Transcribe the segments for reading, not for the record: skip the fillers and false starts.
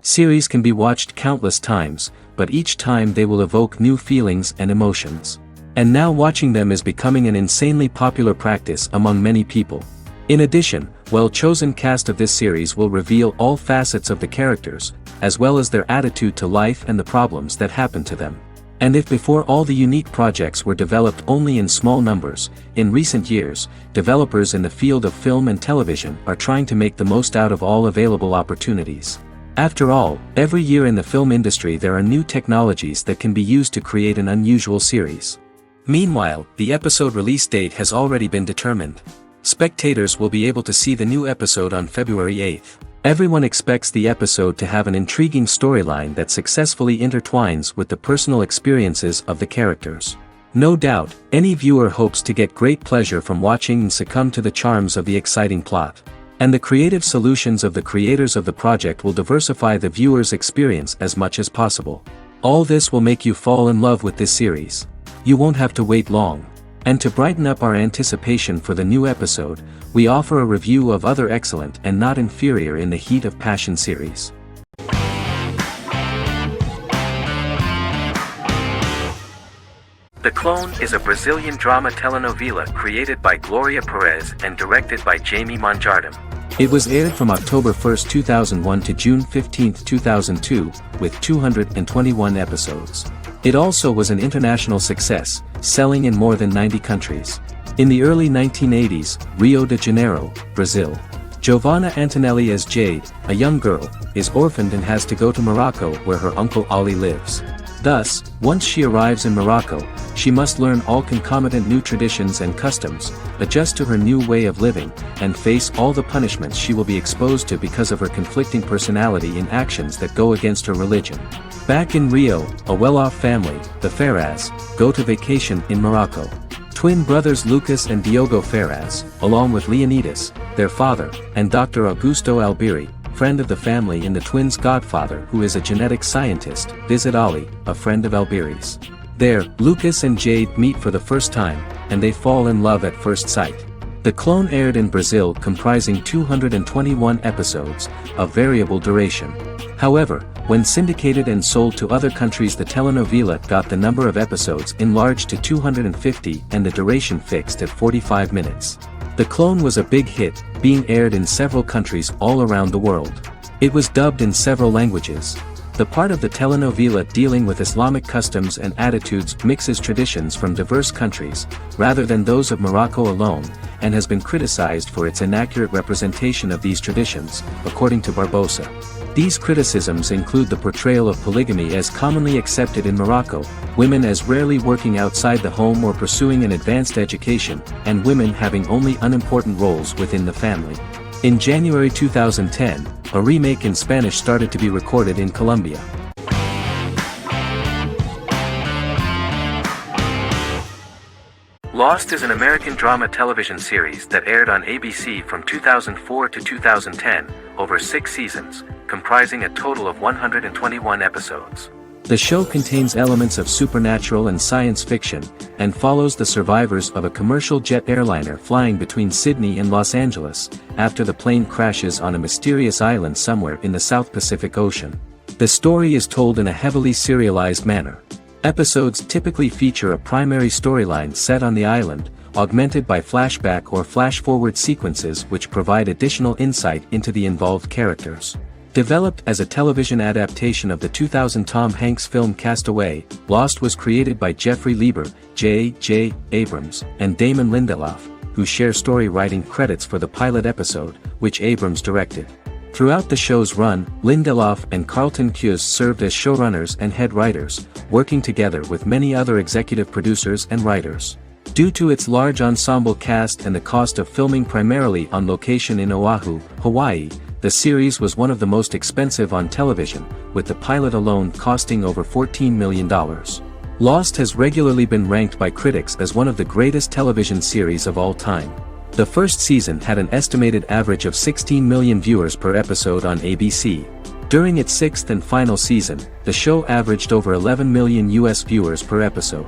Series can be watched countless times, but each time they will evoke new feelings and emotions. And now watching them is becoming an insanely popular practice among many people. In addition, well-chosen cast of this series will reveal all facets of the characters, as well as their attitude to life and the problems that happen to them. And if before all the unique projects were developed only in small numbers, in recent years, developers in the field of film and television are trying to make the most out of all available opportunities. After all, every year in the film industry there are new technologies that can be used to create an unusual series. Meanwhile, the episode release date has already been determined. Spectators will be able to see the new episode on February 8th. Everyone expects the episode to have an intriguing storyline that successfully intertwines with the personal experiences of the characters. No doubt, any viewer hopes to get great pleasure from watching and succumb to the charms of the exciting plot. And the creative solutions of the creators of the project will diversify the viewer's experience as much as possible. All this will make you fall in love with this series. You won't have to wait long. And to brighten up our anticipation for the new episode, we offer a review of other excellent and not inferior in the Heat of Passion series. The Clone is a Brazilian drama telenovela created by Gloria Perez and directed by Jamie Monjardim. It was aired from October 1, 2001 to June 15, 2002, with 221 episodes. It also was an international success, selling in more than 90 countries. In the early 1980s, Rio de Janeiro, Brazil. Giovanna Antonelli as Jade, a young girl, is orphaned and has to go to Morocco where her uncle Ali lives. Thus, once she arrives in Morocco, she must learn all concomitant new traditions and customs, adjust to her new way of living, and face all the punishments she will be exposed to because of her conflicting personality in actions that go against her religion. Back in Rio, a well-off family, the Ferraz, go to vacation in Morocco. Twin brothers Lucas and Diogo Ferraz, along with Leonidas, their father, and Dr. Augusto Albiri, friend of the family and the twins' godfather who is a genetic scientist, visit Ali, a friend of Albiri's. There, Lucas and Jade meet for the first time, and they fall in love at first sight. The Clone aired in Brazil comprising 221 episodes, of variable duration. However, when syndicated and sold to other countries, the telenovela got the number of episodes enlarged to 250 and the duration fixed at 45 minutes. The Clone was a big hit, being aired in several countries all around the world. It was dubbed in several languages. The part of the telenovela dealing with Islamic customs and attitudes mixes traditions from diverse countries, rather than those of Morocco alone, and has been criticized for its inaccurate representation of these traditions, according to Barbosa. These criticisms include the portrayal of polygamy as commonly accepted in Morocco, women as rarely working outside the home or pursuing an advanced education, and women having only unimportant roles within the family. In January 2010, a remake in Spanish started to be recorded in Colombia. Lost is an American drama television series that aired on ABC from 2004 to 2010, over 6 seasons, comprising a total of 121 episodes. The show contains elements of supernatural and science fiction, and follows the survivors of a commercial jet airliner flying between Sydney and Los Angeles, after the plane crashes on a mysterious island somewhere in the South Pacific Ocean. The story is told in a heavily serialized manner. Episodes typically feature a primary storyline set on the island, augmented by flashback or flash-forward sequences which provide additional insight into the involved characters. Developed as a television adaptation of the 2000 Tom Hanks film Castaway, Lost was created by Jeffrey Lieber, J.J. Abrams, and Damon Lindelof, who share story writing credits for the pilot episode, which Abrams directed. Throughout the show's run, Lindelof and Carlton Cuse served as showrunners and head writers, working together with many other executive producers and writers. Due to its large ensemble cast and the cost of filming primarily on location in Oahu, Hawaii, the series was one of the most expensive on television, with the pilot alone costing over $14 million. Lost has regularly been ranked by critics as one of the greatest television series of all time. The first season had an estimated average of 16 million viewers per episode on ABC. During its 6th and final season, the show averaged over 11 million US viewers per episode.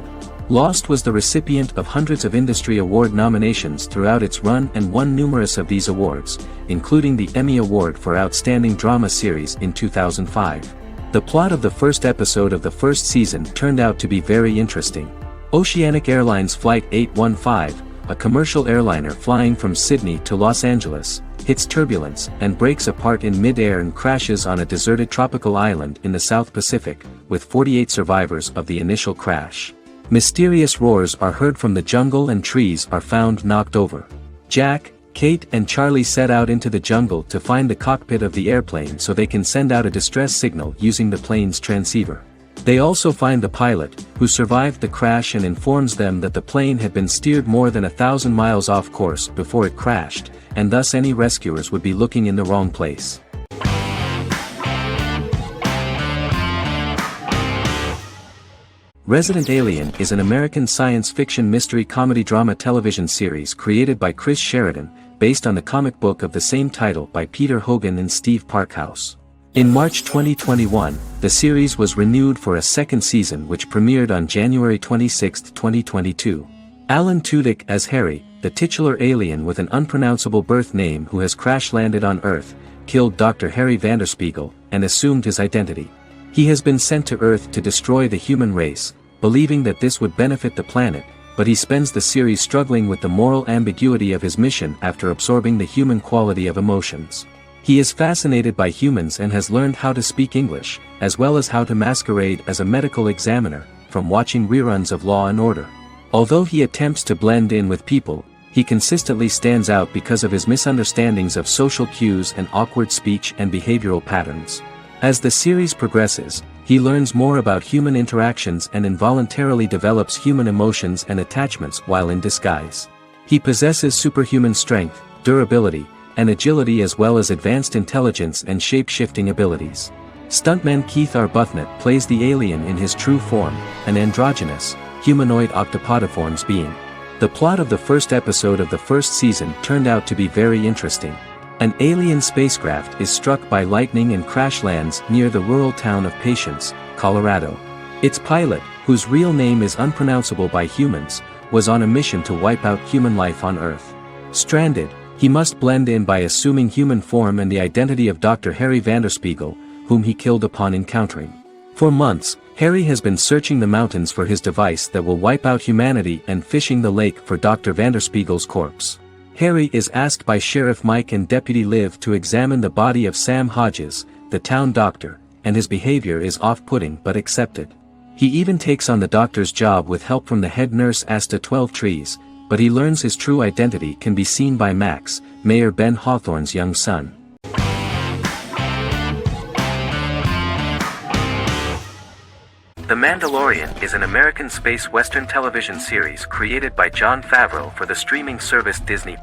Lost was the recipient of hundreds of industry award nominations throughout its run and won numerous of these awards, including the Emmy Award for Outstanding Drama Series in 2005. The plot of the first episode of the first season turned out to be very interesting. Oceanic Airlines Flight 815, a commercial airliner flying from Sydney to Los Angeles, hits turbulence and breaks apart in mid-air and crashes on a deserted tropical island in the South Pacific, with 48 survivors of the initial crash. Mysterious roars are heard from the jungle and trees are found knocked over. Jack, Kate and Charlie set out into the jungle to find the cockpit of the airplane so they can send out a distress signal using the plane's transceiver. They also find the pilot, who survived the crash and informs them that the plane had been steered more than 1,000 miles off course before it crashed, and thus any rescuers would be looking in the wrong place. Resident Alien is an American science fiction mystery comedy drama television series created by Chris Sheridan, based on the comic book of the same title by Peter Hogan and Steve Parkhouse. In March 2021, the series was renewed for a second season which premiered on January 26, 2022. Alan Tudyk as Harry, the titular alien with an unpronounceable birth name who has crash-landed on Earth, killed Dr. Harry Vanderspiegel, and assumed his identity. He has been sent to Earth to destroy the human race, believing that this would benefit the planet, but he spends the series struggling with the moral ambiguity of his mission after absorbing the human quality of emotions. He is fascinated by humans and has learned how to speak English, as well as how to masquerade as a medical examiner, from watching reruns of Law and Order. Although he attempts to blend in with people, he consistently stands out because of his misunderstandings of social cues and awkward speech and behavioral patterns. As the series progresses, he learns more about human interactions and involuntarily develops human emotions and attachments while in disguise. He possesses superhuman strength, durability, and agility as well as advanced intelligence and shape-shifting abilities. Stuntman Keith Arbuthnot plays the alien in his true form, an androgynous, humanoid octopodiforms being. The plot of the first episode of the first season turned out to be very interesting. An alien spacecraft is struck by lightning and crash lands near the rural town of Patience, Colorado. Its pilot, whose real name is unpronounceable by humans, was on a mission to wipe out human life on Earth. Stranded, he must blend in by assuming human form and the identity of Dr. Harry Vanderspiegel, whom he killed upon encountering. For months, Harry has been searching the mountains for his device that will wipe out humanity and fishing the lake for Dr. Vanderspiegel's corpse. Harry is asked by Sheriff Mike and Deputy Liv to examine the body of Sam Hodges, the town doctor, and his behavior is off-putting but accepted. He even takes on the doctor's job with help from the head nurse Asta 12 Trees, but he learns his true identity can be seen by Max, Mayor Ben Hawthorne's young son. The Mandalorian is an American space western television series created by Jon Favreau for the streaming service Disney+.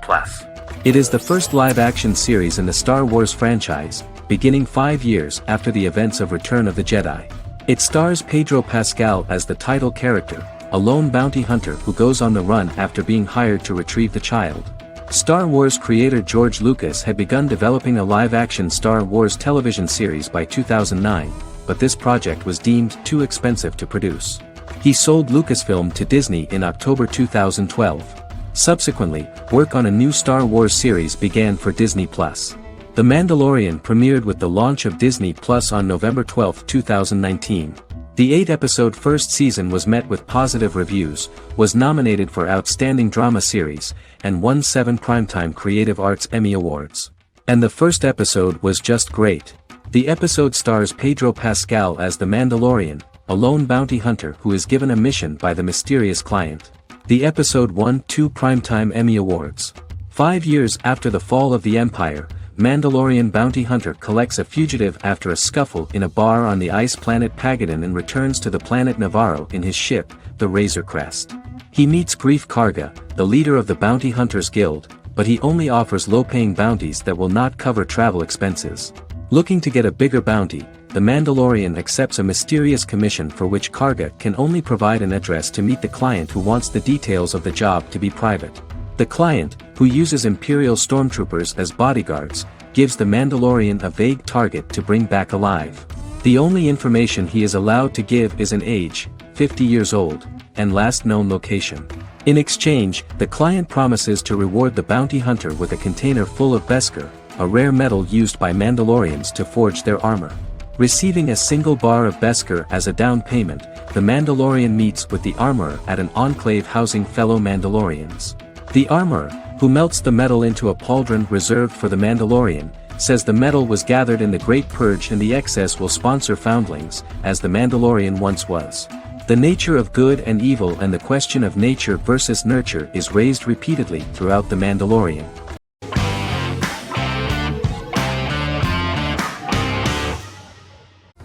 It is the first live-action series in the Star Wars franchise, beginning 5 years after the events of Return of the Jedi. It stars Pedro Pascal as the title character, a lone bounty hunter who goes on the run after being hired to retrieve the child. Star Wars creator George Lucas had begun developing a live-action Star Wars television series by 2009, but this project was deemed too expensive to produce. He sold Lucasfilm to Disney in October 2012. Subsequently, work on a new Star Wars series began for Disney+. The Mandalorian premiered with the launch of Disney Plus on November 12, 2019. The 8-episode first season was met with positive reviews, was nominated for Outstanding Drama Series, and won 7 Primetime Creative Arts Emmy Awards. And the first episode was just great. The episode stars Pedro Pascal as the Mandalorian, a lone bounty hunter who is given a mission by the mysterious client. The episode won 2 Primetime Emmy Awards. 5 years after the fall of the Empire, Mandalorian bounty hunter collects a fugitive after a scuffle in a bar on the ice planet Pagadan and returns to the planet Navarro in his ship, the Razor Crest. He meets Grief Karga, the leader of the Bounty Hunters Guild, but he only offers low-paying bounties that will not cover travel expenses. Looking to get a bigger bounty, the Mandalorian accepts a mysterious commission for which Karga can only provide an address to meet the client who wants the details of the job to be private. The client, who uses Imperial stormtroopers as bodyguards, gives the Mandalorian a vague target to bring back alive. The only information he is allowed to give is an age, 50 years old. and last known location. In exchange, the client promises to reward the bounty hunter with a container full of Beskar, a rare metal used by Mandalorians to forge their armor. Receiving a single bar of Beskar as a down payment, the Mandalorian meets with the armorer at an enclave housing fellow Mandalorians. The armorer, who melts the metal into a pauldron reserved for the Mandalorian, says the metal was gathered in the Great Purge and the excess will sponsor foundlings, as the Mandalorian once was. The nature of good and evil and the question of nature versus nurture is raised repeatedly throughout The Mandalorian.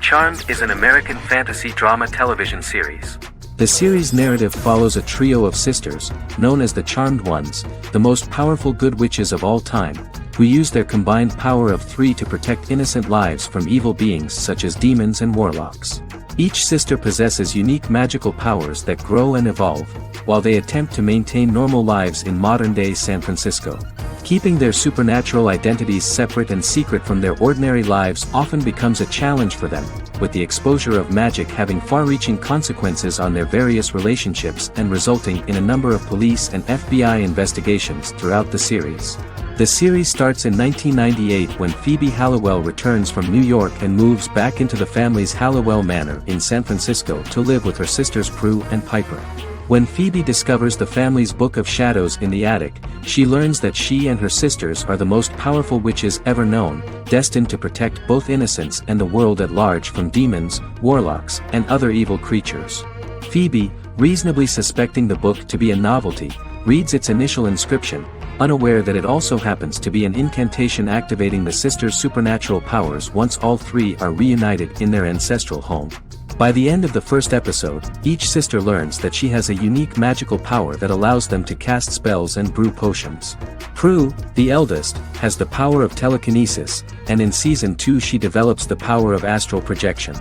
Charmed is an American fantasy drama television series. The series' narrative follows a trio of sisters, known as the Charmed Ones, the most powerful good witches of all time, who use their combined power of 3 to protect innocent lives from evil beings such as demons and warlocks. Each sister possesses unique magical powers that grow and evolve, while they attempt to maintain normal lives in modern-day San Francisco. Keeping their supernatural identities separate and secret from their ordinary lives often becomes a challenge for them, with the exposure of magic having far-reaching consequences on their various relationships and resulting in a number of police and FBI investigations throughout the series. The series starts in 1998 when Phoebe Halliwell returns from New York and moves back into the family's Halliwell Manor in San Francisco to live with her sisters Prue and Piper. When Phoebe discovers the family's Book of Shadows in the attic, she learns that she and her sisters are the most powerful witches ever known, destined to protect both innocents and the world at large from demons, warlocks, and other evil creatures. Phoebe, reasonably suspecting the book to be a novelty, reads its initial inscription, unaware that it also happens to be an incantation activating the sisters' supernatural powers once all three are reunited in their ancestral home. By the end of the first episode, each sister learns that she has a unique magical power that allows them to cast spells and brew potions. Prue, the eldest, has the power of telekinesis, and in Season 2 she develops the power of astral projection.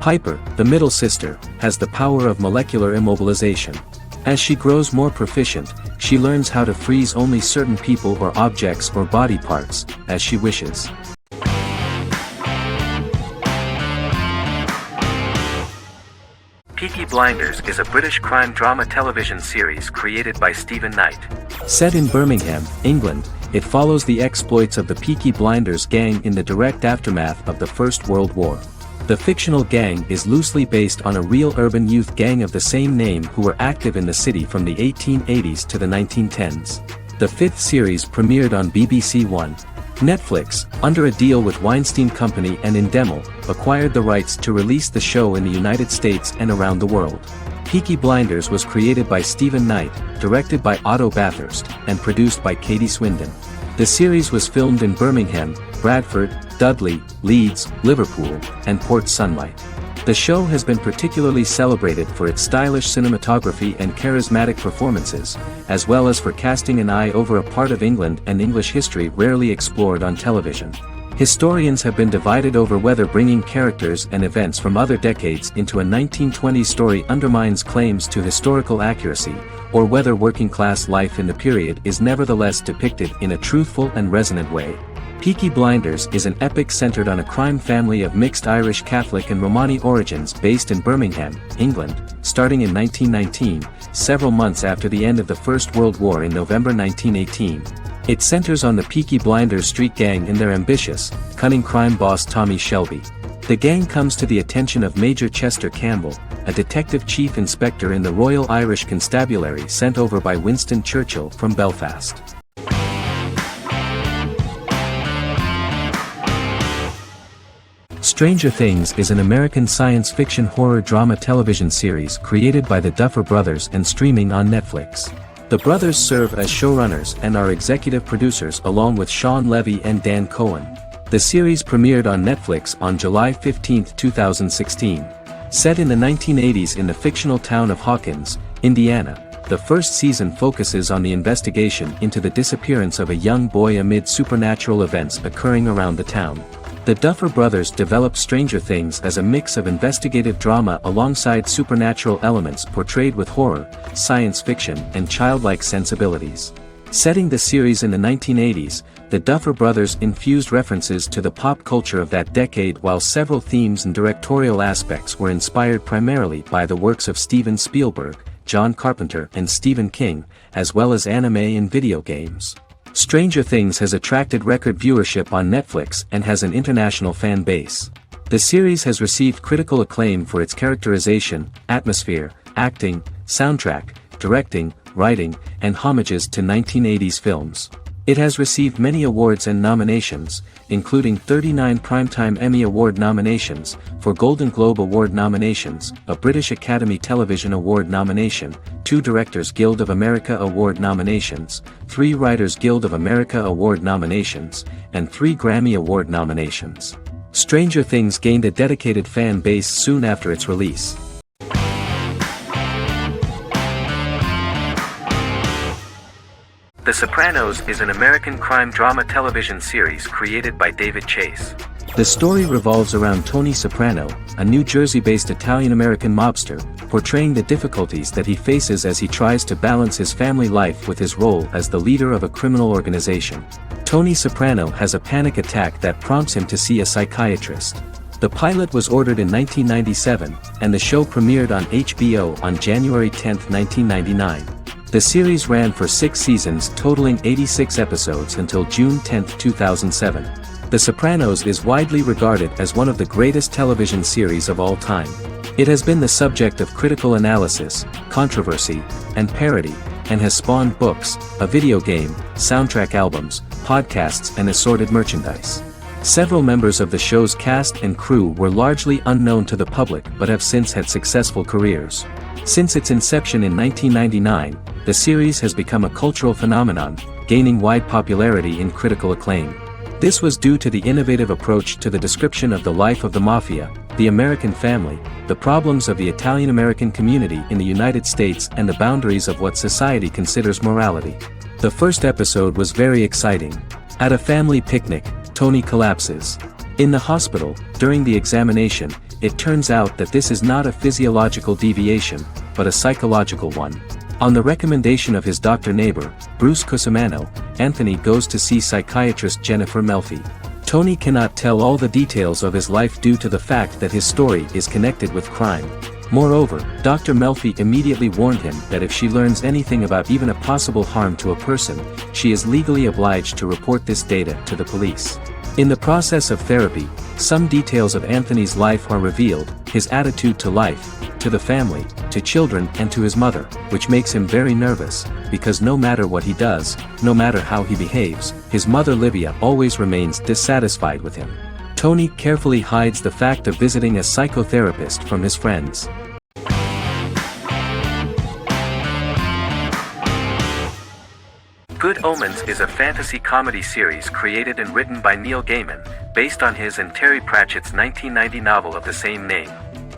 Piper, the middle sister, has the power of molecular immobilization. As she grows more proficient, she learns how to freeze only certain people or objects or body parts, as she wishes. Peaky Blinders is a British crime drama television series created by Stephen Knight. Set in Birmingham, England, it follows the exploits of the Peaky Blinders gang in the direct aftermath of the First World War. The fictional gang is loosely based on a real urban youth gang of the same name who were active in the city from the 1880s to the 1910s. The fifth series premiered on BBC One. Netflix, under a deal with Weinstein Company and Endemol, acquired the rights to release the show in the United States and around the world. Peaky Blinders was created by Stephen Knight, directed by Otto Bathurst, and produced by Katie Swindon. The series was filmed in Birmingham, Bradford, Dudley, Leeds, Liverpool, and Port Sunlight. The show has been particularly celebrated for its stylish cinematography and charismatic performances, as well as for casting an eye over a part of England and English history rarely explored on television. Historians have been divided over whether bringing characters and events from other decades into a 1920s story undermines claims to historical accuracy, or whether working-class life in the period is nevertheless depicted in a truthful and resonant way. Peaky Blinders is an epic centered on a crime family of mixed Irish Catholic and Romani origins based in Birmingham, England, starting in 1919, several months after the end of the First World War in November 1918. It centers on the Peaky Blinders street gang and their ambitious, cunning crime boss Tommy Shelby. The gang comes to the attention of Major Chester Campbell, a detective chief inspector in the Royal Irish Constabulary sent over by Winston Churchill from Belfast. Stranger Things is an American science fiction horror drama television series created by the Duffer Brothers and streaming on Netflix. The brothers serve as showrunners and are executive producers along with Sean Levy and Dan Cohen. The series premiered on Netflix on July 15, 2016. Set in the 1980s in the fictional town of Hawkins, Indiana, the first season focuses on the investigation into the disappearance of a young boy amid supernatural events occurring around the town. The Duffer Brothers developed Stranger Things as a mix of investigative drama alongside supernatural elements portrayed with horror, science fiction, and childlike sensibilities. Setting the series in the 1980s, the Duffer Brothers infused references to the pop culture of that decade while several themes and directorial aspects were inspired primarily by the works of Steven Spielberg, John Carpenter and Stephen King, as well as anime and video games. Stranger Things has attracted record viewership on Netflix and has an international fan base. The series has received critical acclaim for its characterization, atmosphere, acting, soundtrack, directing, writing, and homages to 1980s films. It has received many awards and nominations, including 39 Primetime Emmy Award nominations, 4 Golden Globe Award nominations, a British Academy Television Award nomination, 2 Directors Guild of America Award nominations, 3 Writers Guild of America Award nominations, and 3 Grammy Award nominations. Stranger Things gained a dedicated fan base soon after its release. The Sopranos is an American crime drama television series created by David Chase. The story revolves around Tony Soprano, a New Jersey-based Italian-American mobster, portraying the difficulties that he faces as he tries to balance his family life with his role as the leader of a criminal organization. Tony Soprano has a panic attack that prompts him to see a psychiatrist. The pilot was ordered in 1997, and the show premiered on HBO on January 10, 1999. The series ran for 6 seasons totaling 86 episodes until June 10, 2007. The Sopranos is widely regarded as one of the greatest television series of all time. It has been the subject of critical analysis, controversy, and parody, and has spawned books, a video game, soundtrack albums, podcasts and assorted merchandise. Several members of the show's cast and crew were largely unknown to the public but have since had successful careers. Since its inception in 1999, the series has become a cultural phenomenon, gaining wide popularity and critical acclaim. This was due to the innovative approach to the description of the life of the mafia, the American family, the problems of the Italian-American community in the United States and the boundaries of what society considers morality. The first episode was very exciting. At a family picnic, Tony collapses. In the hospital, during the examination, it turns out that this is not a physiological deviation, but a psychological one. On the recommendation of his doctor neighbor, Bruce Cusimano, Anthony goes to see psychiatrist Jennifer Melfi. Tony cannot tell all the details of his life due to the fact that his story is connected with crime. Moreover, Dr. Melfi immediately warned him that if she learns anything about even a possible harm to a person, she is legally obliged to report this data to the police. In the process of therapy, some details of Anthony's life are revealed, his attitude to life, to the family, to children and to his mother, which makes him very nervous, because no matter what he does, no matter how he behaves, his mother Livia always remains dissatisfied with him. Tony carefully hides the fact of visiting a psychotherapist from his friends. Good Omens is a fantasy comedy series created and written by Neil Gaiman, based on his and Terry Pratchett's 1990 novel of the same name.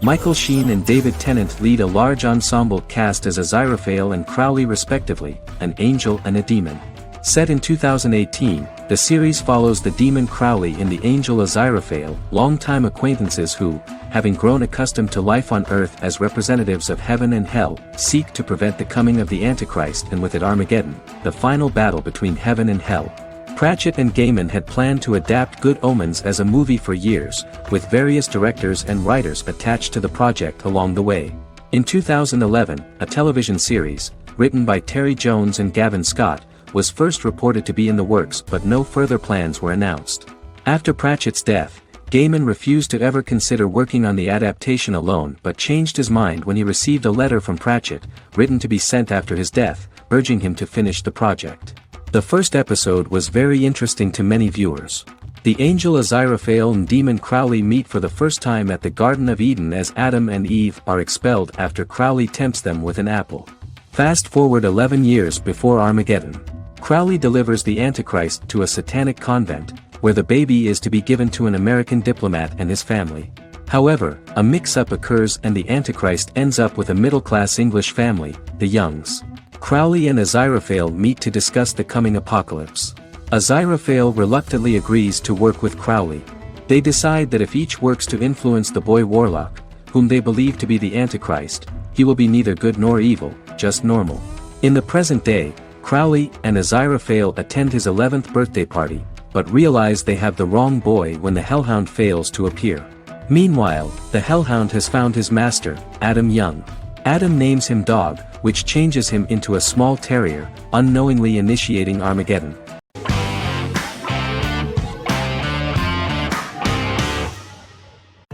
Michael Sheen and David Tennant lead a large ensemble cast as Aziraphale and Crowley respectively, an angel and a demon. Set in 2018, the series follows the demon Crowley and the angel Aziraphale, longtime acquaintances who, having grown accustomed to life on Earth as representatives of heaven and hell, seek to prevent the coming of the Antichrist and with it Armageddon, the final battle between heaven and hell. Pratchett and Gaiman had planned to adapt Good Omens as a movie for years, with various directors and writers attached to the project along the way. In 2011, a television series, written by Terry Jones and Gavin Scott, was first reported to be in the works but no further plans were announced. After Pratchett's death, Gaiman refused to ever consider working on the adaptation alone but changed his mind when he received a letter from Pratchett, written to be sent after his death, urging him to finish the project. The first episode was very interesting to many viewers. The angel Aziraphale and demon Crowley meet for the first time at the Garden of Eden as Adam and Eve are expelled after Crowley tempts them with an apple. Fast forward 11 years before Armageddon. Crowley delivers the Antichrist to a satanic convent, where the baby is to be given to an American diplomat and his family. However, a mix-up occurs and the Antichrist ends up with a middle-class English family, the Youngs. Crowley and Aziraphale meet to discuss the coming apocalypse. Aziraphale reluctantly agrees to work with Crowley. They decide that if each works to influence the boy Warlock, whom they believe to be the Antichrist, he will be neither good nor evil, just normal. In the present day, Crowley and Aziraphale attend his 11th birthday party, but realize they have the wrong boy when the Hellhound fails to appear. Meanwhile, the Hellhound has found his master, Adam Young. Adam names him Dog, which changes him into a small terrier, unknowingly initiating Armageddon.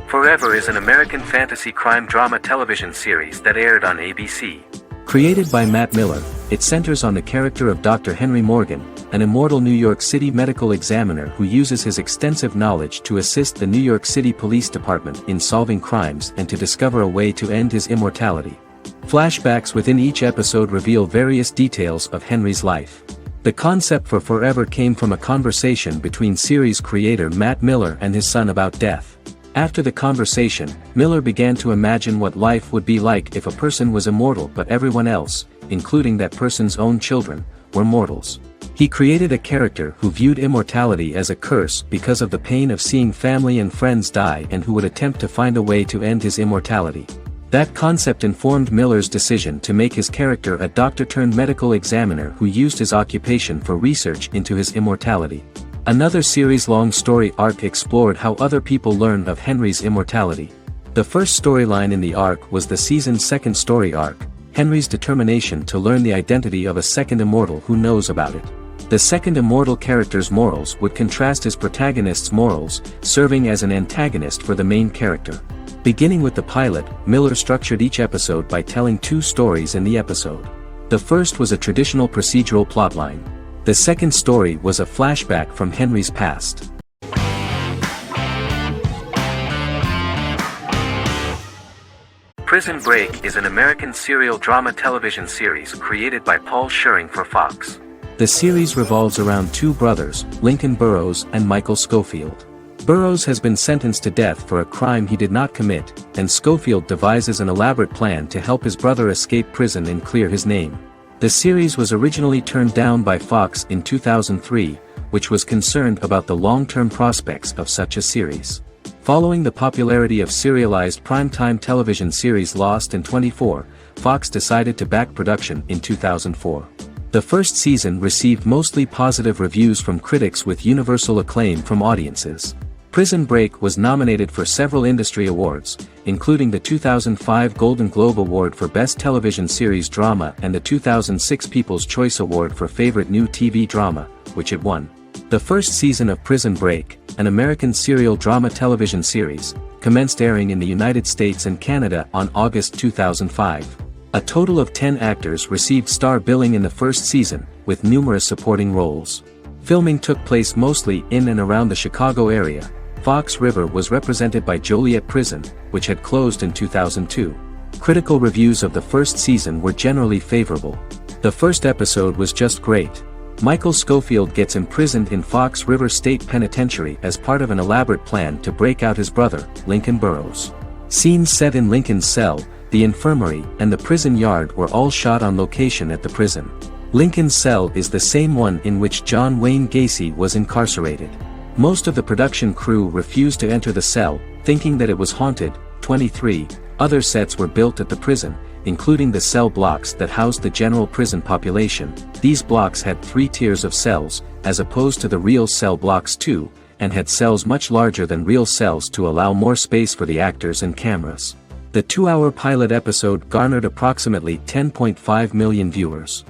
Forever is an American fantasy crime drama television series that aired on ABC. Created by Matt Miller, it centers on the character of Dr. Henry Morgan, an immortal New York City medical examiner who uses his extensive knowledge to assist the New York City Police Department in solving crimes and to discover a way to end his immortality. Flashbacks within each episode reveal various details of Henry's life. The concept for Forever came from a conversation between series creator Matt Miller and his son about death. After the conversation, Miller began to imagine what life would be like if a person was immortal but everyone else, including that person's own children, were mortals. He created a character who viewed immortality as a curse because of the pain of seeing family and friends die and who would attempt to find a way to end his immortality. That concept informed Miller's decision to make his character a doctor-turned-medical examiner who used his occupation for research into his immortality. Another series-long story arc explored how other people learn of Henry's immortality. The first storyline in the arc was the season's second story arc, Henry's determination to learn the identity of a second immortal who knows about it. The second immortal character's morals would contrast his protagonist's morals, serving as an antagonist for the main character. Beginning with the pilot, Miller structured each episode by telling two stories in the episode. The first was a traditional procedural plotline. The second story was a flashback from Henry's past. Prison Break is an American serial drama television series created by Paul Schering for Fox. The series revolves around two brothers, Lincoln Burrows and Michael Schofield. Burrows has been sentenced to death for a crime he did not commit, and Schofield devises an elaborate plan to help his brother escape prison and clear his name. The series was originally turned down by Fox in 2003, which was concerned about the long-term prospects of such a series. Following the popularity of serialized primetime television series Lost and 24, Fox decided to back production in 2004. The first season received mostly positive reviews from critics with universal acclaim from audiences. Prison Break was nominated for several industry awards, including the 2005 Golden Globe Award for Best Television Series Drama and the 2006 People's Choice Award for Favorite New TV Drama, which it won. The first season of Prison Break, an American serial drama television series, commenced airing in the United States and Canada on August 2005. A total of 10 actors received star billing in the first season, with numerous supporting roles. Filming took place mostly in and around the Chicago area. Fox River was represented by Joliet Prison, which had closed in 2002. Critical reviews of the first season were generally favorable. The first episode was just great. Michael Schofield gets imprisoned in Fox River State Penitentiary as part of an elaborate plan to break out his brother, Lincoln Burrows. Scenes set in Lincoln's cell, the infirmary, and the prison yard were all shot on location at the prison. Lincoln's cell is the same one in which John Wayne Gacy was incarcerated. Most of the production crew refused to enter the cell, thinking that it was haunted. 23 other sets were built at the prison, including the cell blocks that housed the general prison population. These blocks had 3 tiers of cells, as opposed to the real cell blocks 2, and had cells much larger than real cells to allow more space for the actors and cameras. The 2-hour pilot episode garnered approximately 10.5 million viewers.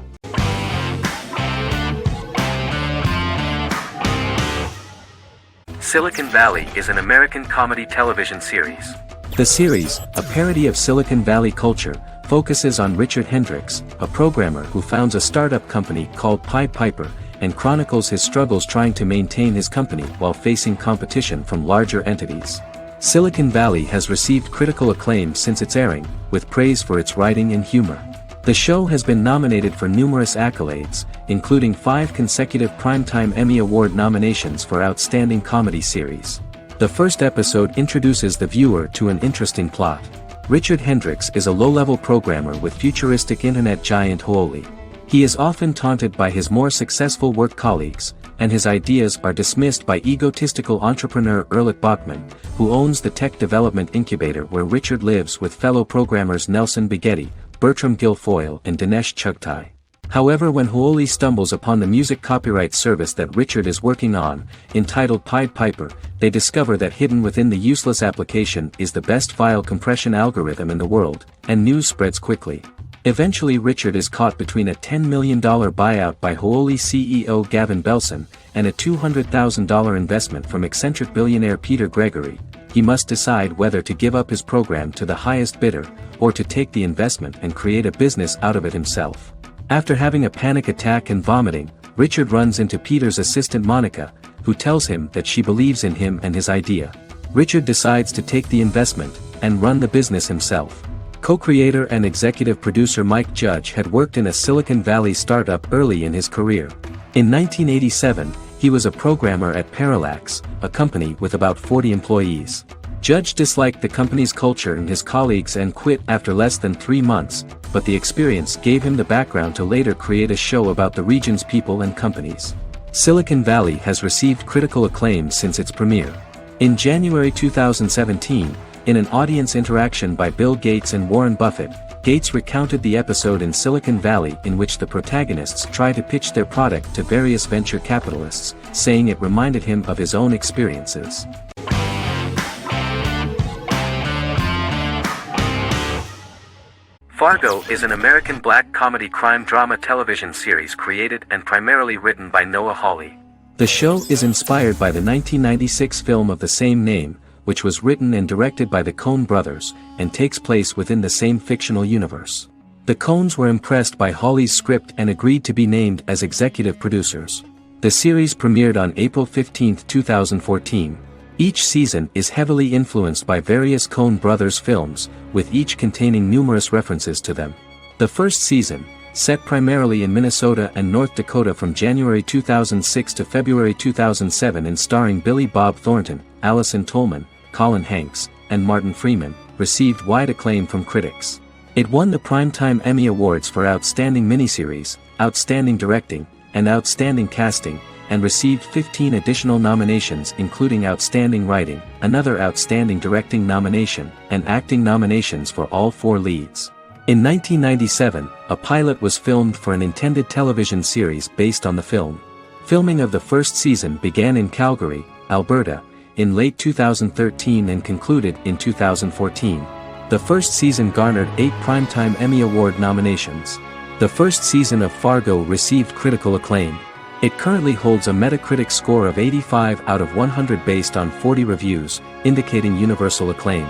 Silicon Valley is an American comedy television series. The series, a parody of Silicon Valley culture, focuses on Richard Hendricks, a programmer who founds a startup company called Pied Piper, and chronicles his struggles trying to maintain his company while facing competition from larger entities. Silicon Valley has received critical acclaim since its airing, with praise for its writing and humor. The show has been nominated for numerous accolades, including 5 consecutive Primetime Emmy Award nominations for Outstanding Comedy Series. The first episode introduces the viewer to an interesting plot. Richard Hendricks is a low-level programmer with futuristic internet giant Huawei. He is often taunted by his more successful work colleagues, and his ideas are dismissed by egotistical entrepreneur Erlich Bachman, who owns the tech development incubator where Richard lives with fellow programmers Nelson Bighetti, Bertram Guilfoyle and Dinesh Chugtai. However, when Hooli stumbles upon the music copyright service that Richard is working on, entitled Pied Piper, they discover that hidden within the useless application is the best file compression algorithm in the world, and news spreads quickly. Eventually Richard is caught between a $10 million buyout by Hooli CEO Gavin Belson, and a $200,000 investment from eccentric billionaire Peter Gregory. He must decide whether to give up his program to the highest bidder, or to take the investment and create a business out of it himself. After having a panic attack and vomiting, Richard runs into Peter's assistant Monica, who tells him that she believes in him and his idea. Richard decides to take the investment, and run the business himself. Co-creator and executive producer Mike Judge had worked in a Silicon Valley startup early in his career. In 1987, he was a programmer at Parallax, a company with about 40 employees. Judge disliked the company's culture and his colleagues and quit after less than 3 months, but the experience gave him the background to later create a show about the region's people and companies. Silicon Valley has received critical acclaim since its premiere. In January 2017, in an audience interaction by Bill Gates and Warren Buffett, Gates recounted the episode in Silicon Valley in which the protagonists try to pitch their product to various venture capitalists, saying it reminded him of his own experiences. Fargo is an American black comedy crime drama television series created and primarily written by Noah Hawley. The show is inspired by the 1996 film of the same name, which was written and directed by the Coen brothers, and takes place within the same fictional universe. The Coens were impressed by Hawley's script and agreed to be named as executive producers. The series premiered on April 15, 2014. Each season is heavily influenced by various Coen brothers films, with each containing numerous references to them. The first season, set primarily in Minnesota and North Dakota from January 2006 to February 2007 and starring Billy Bob Thornton, Allison Tolman, Colin Hanks, and Martin Freeman, received wide acclaim from critics. It won the Primetime Emmy Awards for Outstanding Miniseries, Outstanding Directing, and Outstanding Casting, and received 15 additional nominations including Outstanding Writing, another Outstanding Directing nomination, and acting nominations for all 4 leads. In 1997, a pilot was filmed for an intended television series based on the film. Filming of the first season began in Calgary, Alberta, in late 2013 and concluded in 2014. The first season garnered 8 Primetime Emmy Award nominations. The first season of Fargo received critical acclaim. It currently holds a Metacritic score of 85 out of 100 based on 40 reviews, indicating universal acclaim.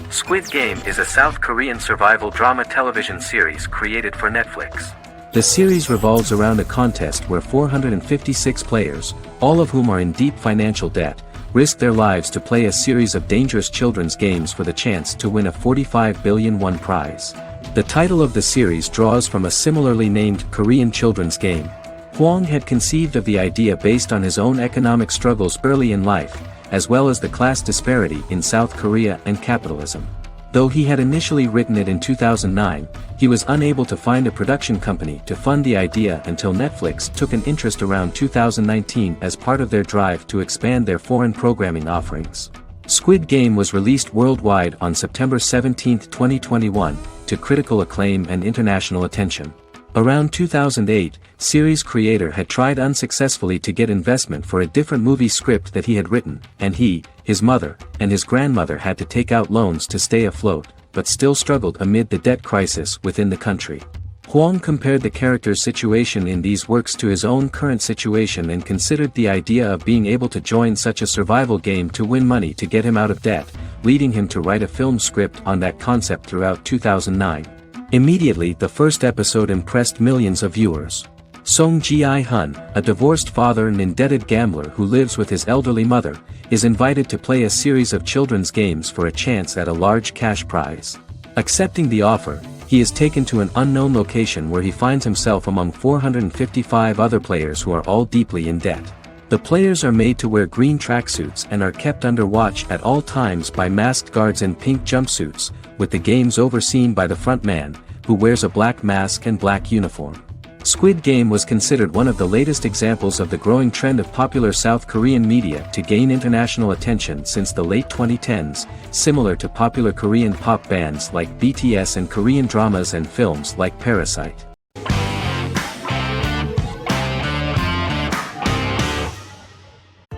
Squid Game is a South Korean survival drama television series created for Netflix. The series revolves around a contest where 456 players, all of whom are in deep financial debt, risk their lives to play a series of dangerous children's games for the chance to win a 45 billion won prize. The title of the series draws from a similarly named Korean children's game. Hwang had conceived of the idea based on his own economic struggles early in life, as well as the class disparity in South Korea and capitalism. Though he had initially written it in 2009, he was unable to find a production company to fund the idea until Netflix took an interest around 2019 as part of their drive to expand their foreign programming offerings. Squid Game was released worldwide on September 17, 2021, to critical acclaim and international attention. Around 2008, series creator had tried unsuccessfully to get investment for a different movie script that he had written, and he, his mother, and his grandmother had to take out loans to stay afloat, but still struggled amid the debt crisis within the country. Hwang compared the character's situation in these works to his own current situation and considered the idea of being able to join such a survival game to win money to get him out of debt, leading him to write a film script on that concept throughout 2009. Immediately the first episode impressed millions of viewers. Song Ji-hun, a divorced father and indebted gambler who lives with his elderly mother, is invited to play a series of children's games for a chance at a large cash prize. Accepting the offer, he is taken to an unknown location where he finds himself among 455 other players who are all deeply in debt. The players are made to wear green tracksuits and are kept under watch at all times by masked guards in pink jumpsuits, with the games overseen by the front man, who wears a black mask and black uniform. Squid Game was considered one of the latest examples of the growing trend of popular South Korean media to gain international attention since the late 2010s, similar to popular Korean pop bands like BTS and Korean dramas and films like Parasite.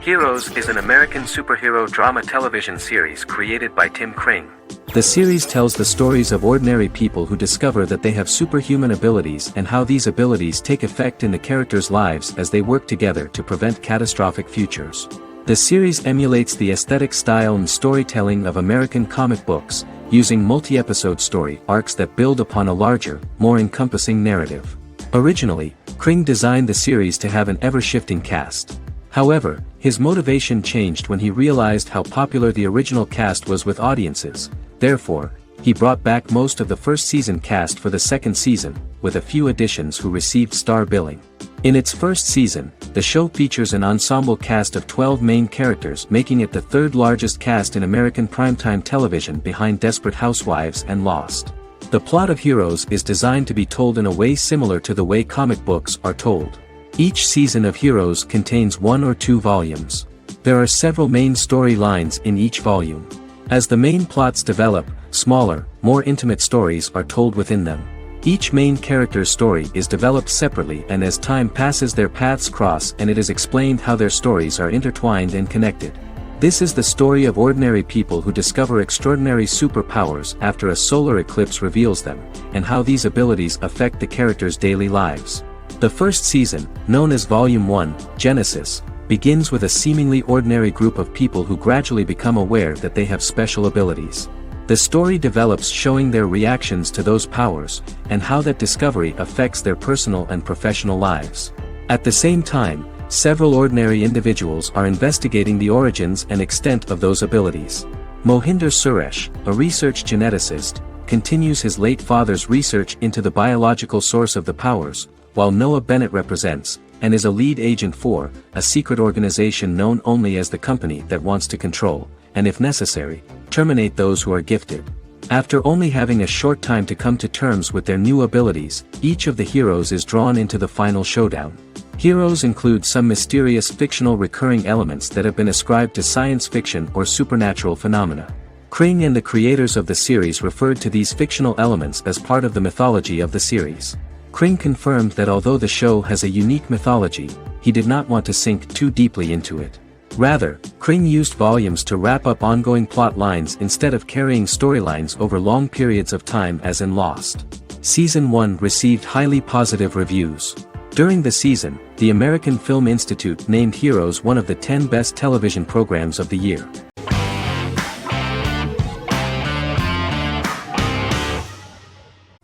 Heroes is an American superhero drama television series created by Tim Kring. The series tells the stories of ordinary people who discover that they have superhuman abilities and how these abilities take effect in the characters' lives as they work together to prevent catastrophic futures. The series emulates the aesthetic style and storytelling of American comic books, using multi-episode story arcs that build upon a larger, more encompassing narrative. Originally, Kring designed the series to have an ever-shifting cast. However, his motivation changed when he realized how popular the original cast was with audiences. Therefore, he brought back most of the first season cast for the second season, with a few additions who received star billing. In its first season, the show features an ensemble cast of 12 main characters, making it the third largest cast in American primetime television behind Desperate Housewives and Lost. The plot of Heroes is designed to be told in a way similar to the way comic books are told. Each season of Heroes contains 1 or 2 volumes. There are several main storylines in each volume. As the main plots develop, smaller, more intimate stories are told within them. Each main character's story is developed separately, and as time passes their paths cross and it is explained how their stories are intertwined and connected. This is the story of ordinary people who discover extraordinary superpowers after a solar eclipse reveals them, and how these abilities affect the characters' daily lives. The first season, known as Volume 1, Genesis, begins with a seemingly ordinary group of people who gradually become aware that they have special abilities. The story develops showing their reactions to those powers, and how that discovery affects their personal and professional lives. At the same time, several ordinary individuals are investigating the origins and extent of those abilities. Mohinder Suresh, a research geneticist, continues his late father's research into the biological source of the powers, while Noah Bennett represents, and is a lead agent for, a secret organization known only as the company that wants to control, and if necessary, terminate those who are gifted. After only having a short time to come to terms with their new abilities, each of the heroes is drawn into the final showdown. Heroes include some mysterious fictional recurring elements that have been ascribed to science fiction or supernatural phenomena. Kring and the creators of the series referred to these fictional elements as part of the mythology of the series. Kring confirmed that although the show has a unique mythology, he did not want to sink too deeply into it. Rather, Kring used volumes to wrap up ongoing plot lines instead of carrying storylines over long periods of time as in Lost. Season 1 received highly positive reviews. During the season, the American Film Institute named Heroes one of the 10 best television programs of the year.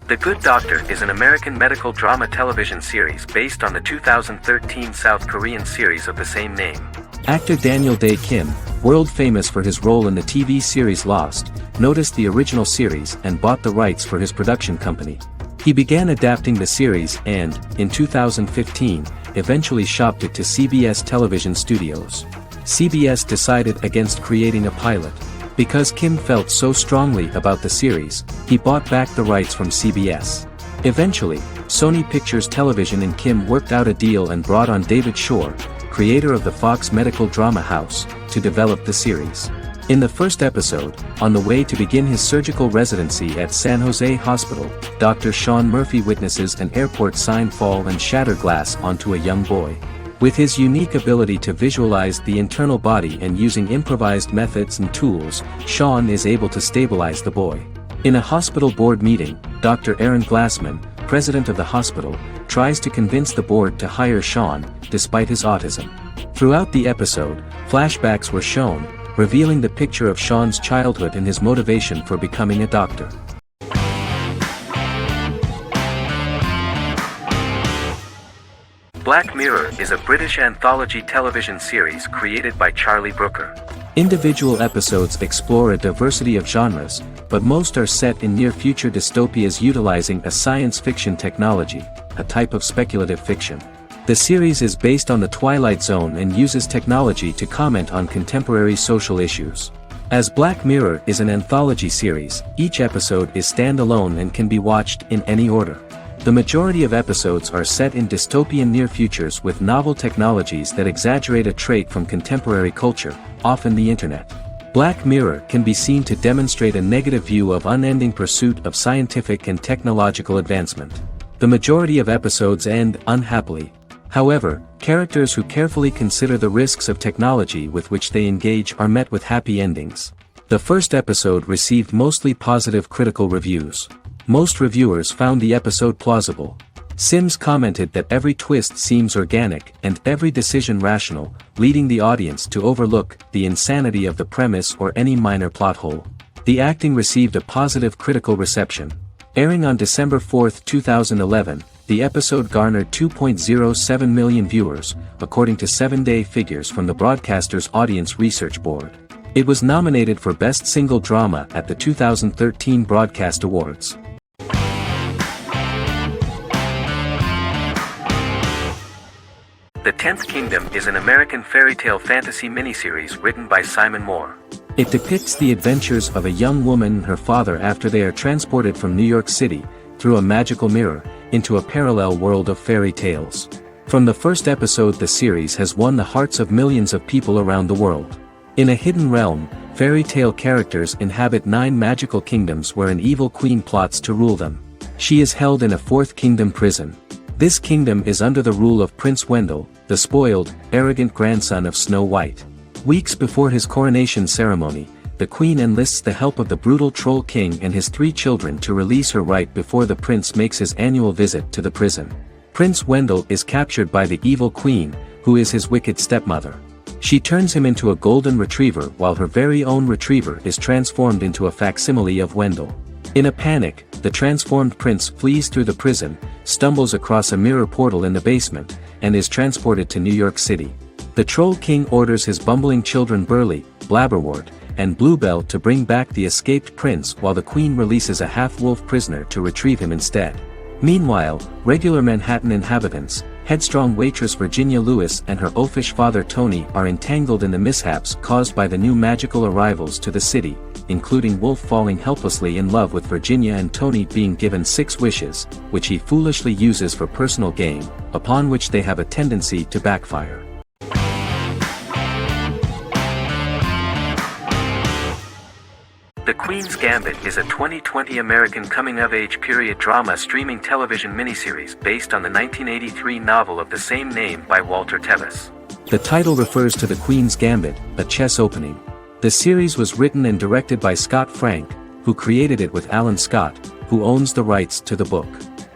The Good Doctor is an American medical drama television series based on the 2013 South Korean series of the same name. Actor Daniel Dae Kim, world famous for his role in the TV series Lost, noticed the original series and bought the rights for his production company. He began adapting the series and, in 2015, eventually shopped it to CBS television studios. CBS decided against creating a pilot. Because Kim felt so strongly about the series, he bought back the rights from CBS. Eventually, Sony Pictures Television and Kim worked out a deal and brought on David Shore, creator of the Fox medical drama house, to develop the series. In the first episode, on the way to begin his surgical residency at San Jose Hospital, Dr. Sean Murphy witnesses an airport sign fall and shatter glass onto a young boy. With his unique ability to visualize the internal body and using improvised methods and tools, Sean is able to stabilize the boy. In a hospital board meeting, Dr. Aaron Glassman, president of the hospital, tries to convince the board to hire Sean, despite his autism. Throughout the episode, flashbacks were shown, revealing the picture of Sean's childhood and his motivation for becoming a doctor. Black Mirror is a British anthology television series created by Charlie Brooker. Individual episodes explore a diversity of genres, but most are set in near-future dystopias utilizing a science fiction technology, a type of speculative fiction. The series is based on the Twilight Zone and uses technology to comment on contemporary social issues. As Black Mirror is an anthology series, each episode is standalone and can be watched in any order. The majority of episodes are set in dystopian near futures with novel technologies that exaggerate a trait from contemporary culture, often the internet. Black Mirror can be seen to demonstrate a negative view of unending pursuit of scientific and technological advancement. The majority of episodes end unhappily. However, characters who carefully consider the risks of technology with which they engage are met with happy endings. The first episode received mostly positive critical reviews. Most reviewers found the episode plausible. Sims commented that every twist seems organic and every decision rational, leading the audience to overlook the insanity of the premise or any minor plot hole. The acting received a positive critical reception. Airing on December 4, 2011, the episode garnered 2.07 million viewers, according to 7-day figures from the broadcaster's Audience Research Board. It was nominated for Best Single Drama at the 2013 Broadcast Awards. The Tenth Kingdom is an American fairy tale fantasy miniseries written by Simon Moore. It depicts the adventures of a young woman and her father after they are transported from New York City, through a magical mirror, into a parallel world of fairy tales. From the first episode, the series has won the hearts of millions of people around the world. In a hidden realm, fairy tale characters inhabit 9 magical kingdoms where an evil queen plots to rule them. She is held in a 4th kingdom prison. This kingdom is under the rule of Prince Wendell, the spoiled, arrogant grandson of Snow White. Weeks before his coronation ceremony, the queen enlists the help of the brutal Troll King and his 3 children to release her right before the prince makes his annual visit to the prison. Prince Wendell is captured by the evil queen, who is his wicked stepmother. She turns him into a golden retriever while her very own retriever is transformed into a facsimile of Wendell. In a panic, the transformed prince flees through the prison, stumbles across a mirror portal in the basement, and is transported to New York City. The Troll King orders his bumbling children Burly, Blabberwort, and Bluebell to bring back the escaped prince while the queen releases a half-wolf prisoner to retrieve him instead. Meanwhile, regular Manhattan inhabitants, headstrong waitress Virginia Lewis and her oafish father Tony are entangled in the mishaps caused by the new magical arrivals to the city, including Wolf falling helplessly in love with Virginia and Tony being given 6 wishes, which he foolishly uses for personal gain, upon which they have a tendency to backfire. The Queen's Gambit is a 2020 American coming-of-age period drama streaming television miniseries based on the 1983 novel of the same name by Walter Tevis. The title refers to the Queen's Gambit, a chess opening. The series was written and directed by Scott Frank, who created it with Alan Scott, who owns the rights to the book.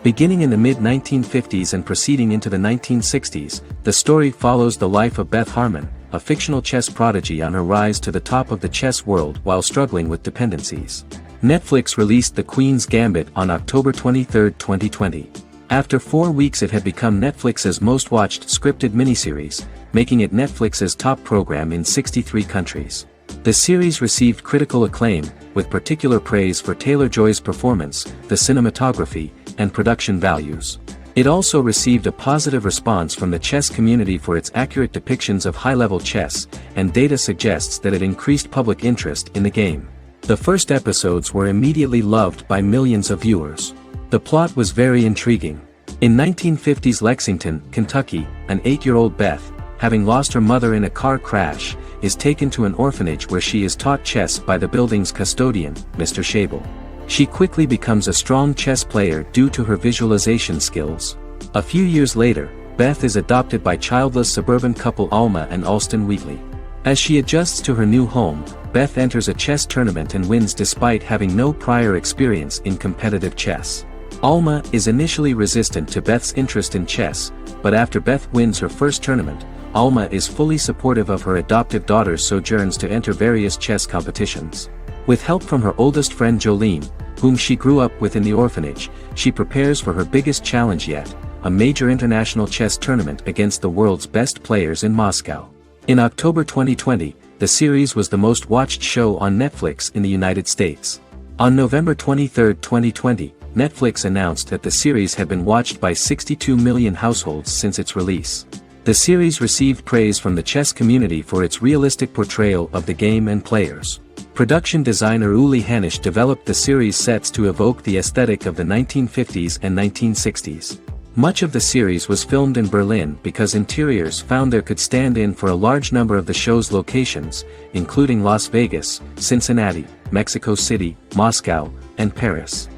Beginning in the mid-1950s and proceeding into the 1960s, the story follows the life of Beth Harmon, a fictional chess prodigy on her rise to the top of the chess world while struggling with dependencies. Netflix released The Queen's Gambit on October 23, 2020. After 4 weeks it had become Netflix's most watched scripted miniseries, making it Netflix's top program in 63 countries. The series received critical acclaim, with particular praise for Taylor-Joy's performance, the cinematography, and production values. It also received a positive response from the chess community for its accurate depictions of high-level chess, and data suggests that it increased public interest in the game. The first episodes were immediately loved by millions of viewers. The plot was very intriguing. In 1950s Lexington, Kentucky, an 8-year-old Beth, having lost her mother in a car crash, is taken to an orphanage where she is taught chess by the building's custodian, Mr. Schabel. She quickly becomes a strong chess player due to her visualization skills. A few years later, Beth is adopted by childless suburban couple Alma and Alston Wheatley. As she adjusts to her new home, Beth enters a chess tournament and wins despite having no prior experience in competitive chess. Alma is initially resistant to Beth's interest in chess, but after Beth wins her first tournament, Alma is fully supportive of her adoptive daughter's sojourns to enter various chess competitions. With help from her oldest friend Jolene, whom she grew up with in the orphanage, she prepares for her biggest challenge yet, a major international chess tournament against the world's best players in Moscow. In October 2020, the series was the most watched show on Netflix in the United States. On November 23, 2020, Netflix announced that the series had been watched by 62 million households since its release. The series received praise from the chess community for its realistic portrayal of the game and players. Production designer Uli Hanisch developed the series sets to evoke the aesthetic of the 1950s and 1960s. Much of the series was filmed in Berlin because interiors found there could stand in for a large number of the show's locations, including Las Vegas, Cincinnati, Mexico City, Moscow, and Paris.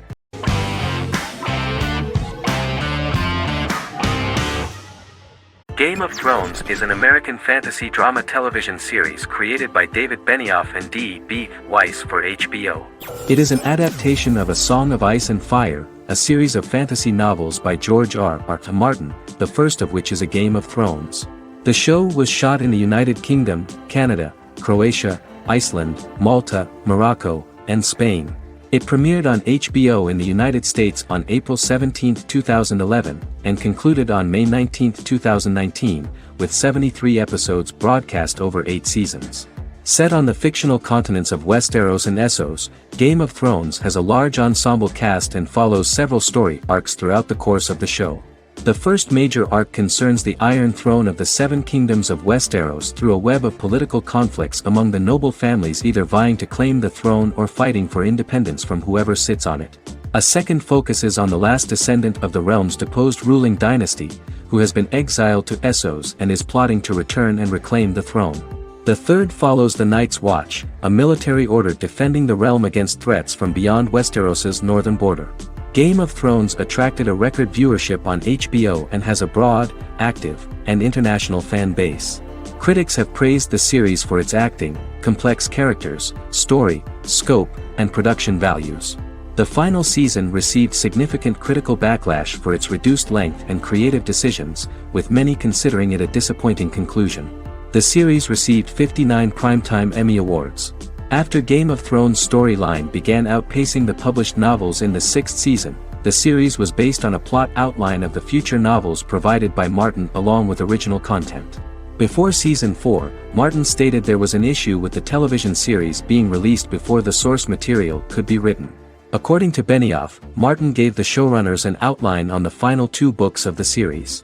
Game of Thrones is an American fantasy drama television series created by David Benioff and D.B. Weiss for HBO. It is an adaptation of A Song of Ice and Fire, a series of fantasy novels by George R.R. Martin, the first of which is A Game of Thrones. The show was shot in the United Kingdom, Canada, Croatia, Iceland, Malta, Morocco, and Spain. It premiered on HBO in the United States on April 17, 2011, and concluded on May 19, 2019, with 73 episodes broadcast over 8 seasons. Set on the fictional continents of Westeros and Essos, Game of Thrones has a large ensemble cast and follows several story arcs throughout the course of the show. The first major arc concerns the Iron Throne of the Seven Kingdoms of Westeros through a web of political conflicts among the noble families either vying to claim the throne or fighting for independence from whoever sits on it. A second focuses on the last descendant of the realm's deposed ruling dynasty, who has been exiled to Essos and is plotting to return and reclaim the throne. The third follows the Night's Watch, a military order defending the realm against threats from beyond Westeros's northern border. Game of Thrones attracted a record viewership on HBO and has a broad, active, and international fan base. Critics have praised the series for its acting, complex characters, story, scope, and production values. The final season received significant critical backlash for its reduced length and creative decisions, with many considering it a disappointing conclusion. The series received 59 Primetime Emmy Awards. After Game of Thrones' storyline began outpacing the published novels in the 6th season, the series was based on a plot outline of the future novels provided by Martin along with original content. Before Season 4, Martin stated there was an issue with the television series being released before the source material could be written. According to Benioff, Martin gave the showrunners an outline on the final 2 books of the series.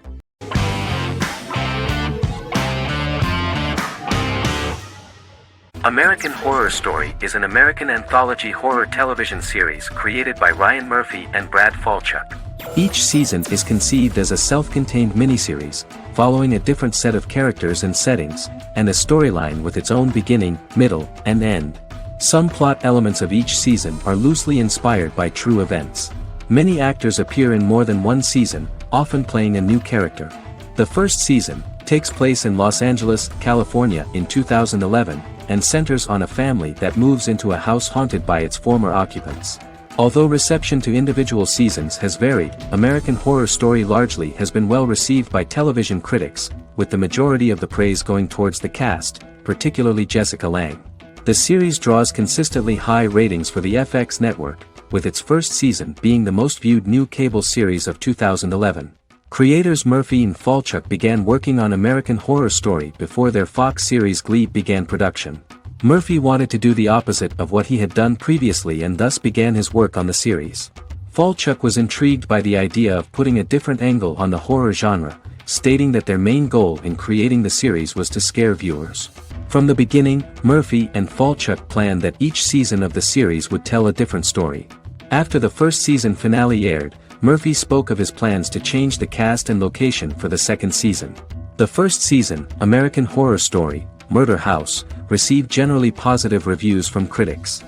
American Horror Story is an American anthology horror television series created by Ryan Murphy and Brad Falchuk. Each season is conceived as a self-contained miniseries, following a different set of characters and settings, and a storyline with its own beginning, middle, and end. Some plot elements of each season are loosely inspired by true events. Many actors appear in more than one season, often playing a new character. The first season takes place in Los Angeles, California in 2011, and centers on a family that moves into a house haunted by its former occupants. Although reception to individual seasons has varied, American Horror Story largely has been well received by television critics, with the majority of the praise going towards the cast, particularly Jessica Lange. The series draws consistently high ratings for the FX network, with its first season being the most viewed new cable series of 2011. Creators Murphy and Falchuk began working on American Horror Story before their Fox series Glee began production. Murphy wanted to do the opposite of what he had done previously and thus began his work on the series. Falchuk was intrigued by the idea of putting a different angle on the horror genre, stating that their main goal in creating the series was to scare viewers. From the beginning, Murphy and Falchuk planned that each season of the series would tell a different story. After the first season finale aired, Murphy spoke of his plans to change the cast and location for the second season. The first season, American Horror Story, Murder House, received generally positive reviews from critics.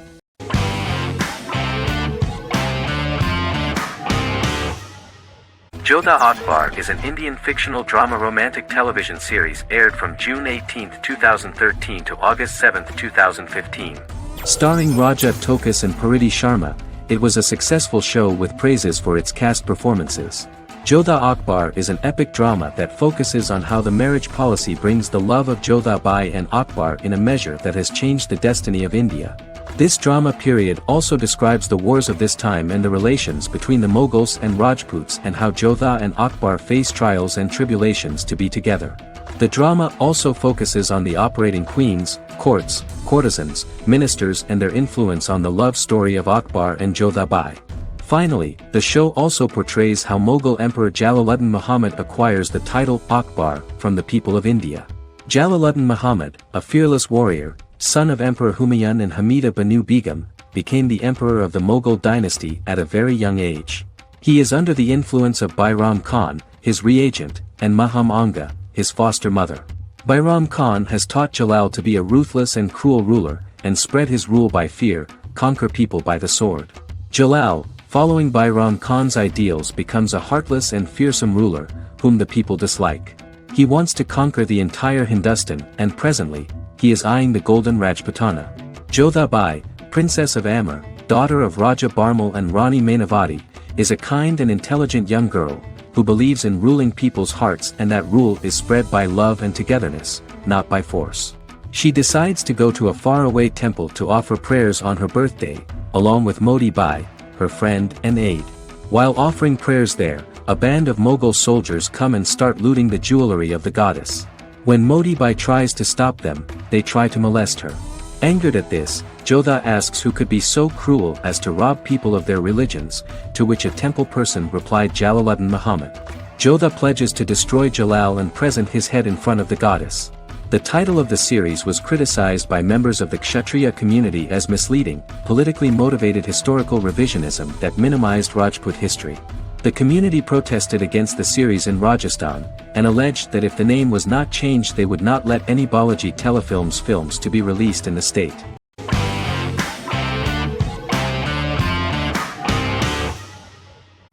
Jodha Akbar is an Indian fictional drama romantic television series aired from June 18, 2013 to August 7, 2015. Starring Raja Tokas and Pariti Sharma, it was a successful show with praises for its cast performances. Jodha Akbar is an epic drama that focuses on how the marriage policy brings the love of Jodha Bai and Akbar in a measure that has changed the destiny of India. This drama period also describes the wars of this time and the relations between the Mughals and Rajputs and how Jodha and Akbar face trials and tribulations to be together. The drama also focuses on the operating queens, courts, courtesans, ministers and their influence on the love story of Akbar and Jodha Bai. Finally, the show also portrays how Mughal Emperor Jalaluddin Muhammad acquires the title Akbar from the people of India. Jalaluddin Muhammad, a fearless warrior, son of Emperor Humayun and Hamida Banu Begum, became the emperor of the Mughal dynasty at a very young age. He is under the influence of Bairam Khan, his reagent, and Maham Anga, his foster mother. Bairam Khan has taught Jalal to be a ruthless and cruel ruler, and spread his rule by fear, conquer people by the sword. Jalal, following Bairam Khan's ideals, becomes a heartless and fearsome ruler, whom the people dislike. He wants to conquer the entire Hindustan, and presently, he is eyeing the golden Rajputana. Jodha Bai, Princess of Amber, daughter of Raja Barmal and Rani Mainavati, is a kind and intelligent young girl, who believes in ruling people's hearts, and that rule is spread by love and togetherness, not by force. She decides to go to a faraway temple to offer prayers on her birthday, along with Modi Bai, her friend and aide. While offering prayers there, a band of Mughal soldiers come and start looting the jewelry of the goddess. When Modi Bai tries to stop them, they try to molest her. Angered at this, Jodha asks who could be so cruel as to rob people of their religions, to which a temple person replied Jalaluddin Muhammad. Jodha pledges to destroy Jalal and present his head in front of the goddess. The title of the series was criticized by members of the Kshatriya community as misleading, politically motivated historical revisionism that minimized Rajput history. The community protested against the series in Rajasthan, and alleged that if the name was not changed they would not let any Balaji telefilms films to be released in the state.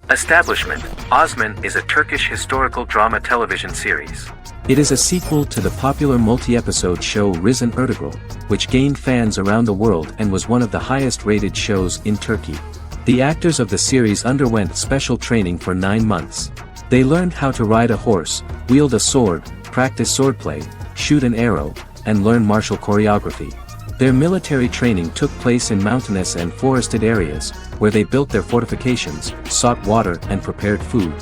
Establishment: Osman is a Turkish historical drama television series. It is a sequel to the popular multi-episode show Risen Ertugrul, which gained fans around the world and was one of the highest-rated shows in Turkey. The actors of the series underwent special training for 9 months. They learned how to ride a horse, wield a sword, practice swordplay, shoot an arrow, and learn martial choreography. Their military training took place in mountainous and forested areas, where they built their fortifications, sought water and prepared food.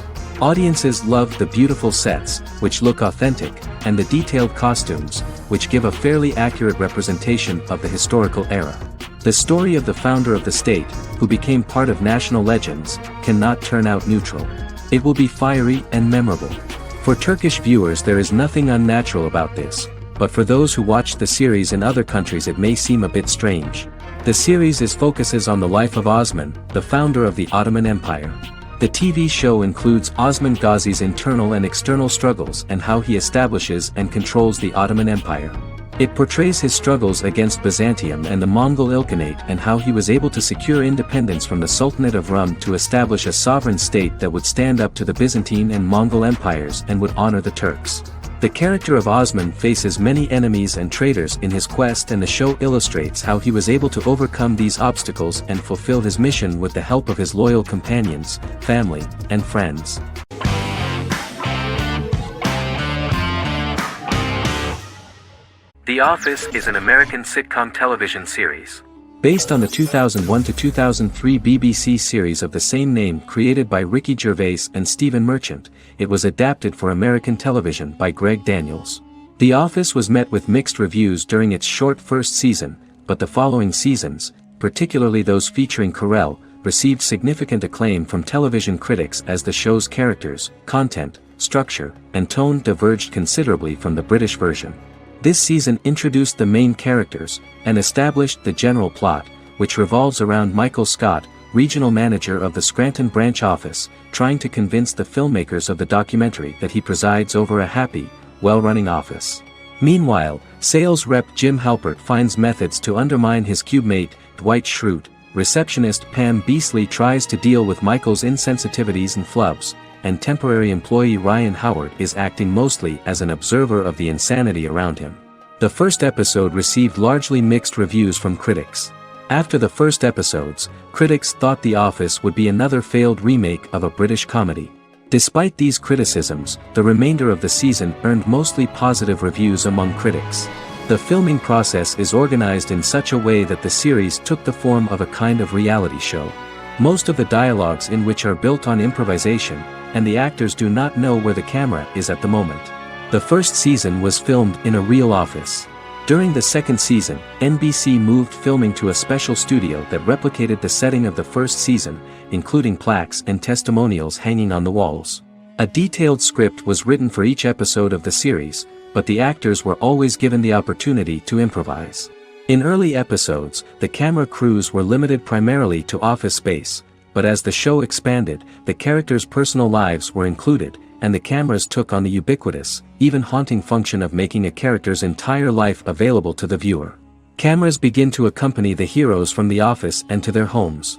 Audiences loved the beautiful sets, which look authentic, and the detailed costumes, which give a fairly accurate representation of the historical era. The story of the founder of the state, who became part of national legends, cannot turn out neutral. It will be fiery and memorable. For Turkish viewers there is nothing unnatural about this, but for those who watch the series in other countries it may seem a bit strange. The series focuses on the life of Osman, the founder of the Ottoman Empire. The TV show includes Osman Ghazi's internal and external struggles and how he establishes and controls the Ottoman Empire. It portrays his struggles against Byzantium and the Mongol Ilkhanate and how he was able to secure independence from the Sultanate of Rum to establish a sovereign state that would stand up to the Byzantine and Mongol empires and would honor the Turks. The character of Osman faces many enemies and traitors in his quest, and the show illustrates how he was able to overcome these obstacles and fulfill his mission with the help of his loyal companions, family, and friends. The Office is an American sitcom television series. Based on the 2001 to 2003 BBC series of the same name created by Ricky Gervais and Stephen Merchant, it was adapted for American television by Greg Daniels. The Office was met with mixed reviews during its short first season, but the following seasons, particularly those featuring Carell, received significant acclaim from television critics as the show's characters, content, structure, and tone diverged considerably from the British version. This season introduced the main characters, and established the general plot, which revolves around Michael Scott, regional manager of the Scranton branch office, trying to convince the filmmakers of the documentary that he presides over a happy, well-running office. Meanwhile, sales rep Jim Halpert finds methods to undermine his cube mate, Dwight Schrute. Receptionist Pam Beasley tries to deal with Michael's insensitivities and flubs, and temporary employee Ryan Howard is acting mostly as an observer of the insanity around him. The first episode received largely mixed reviews from critics. After the first episodes, critics thought The Office would be another failed remake of a British comedy. Despite these criticisms, the remainder of the season earned mostly positive reviews among critics. The filming process is organized in such a way that the series took the form of a kind of reality show. Most of the dialogues in which are built on improvisation, and the actors do not know where the camera is at the moment. The first season was filmed in a real office. During the second season, NBC moved filming to a special studio that replicated the setting of the first season, including plaques and testimonials hanging on the walls. A detailed script was written for each episode of the series, but the actors were always given the opportunity to improvise. In early episodes, the camera crews were limited primarily to office space, but as the show expanded, the characters' personal lives were included, and the cameras took on the ubiquitous, even haunting function of making a character's entire life available to the viewer. Cameras begin to accompany the heroes from the office and to their homes.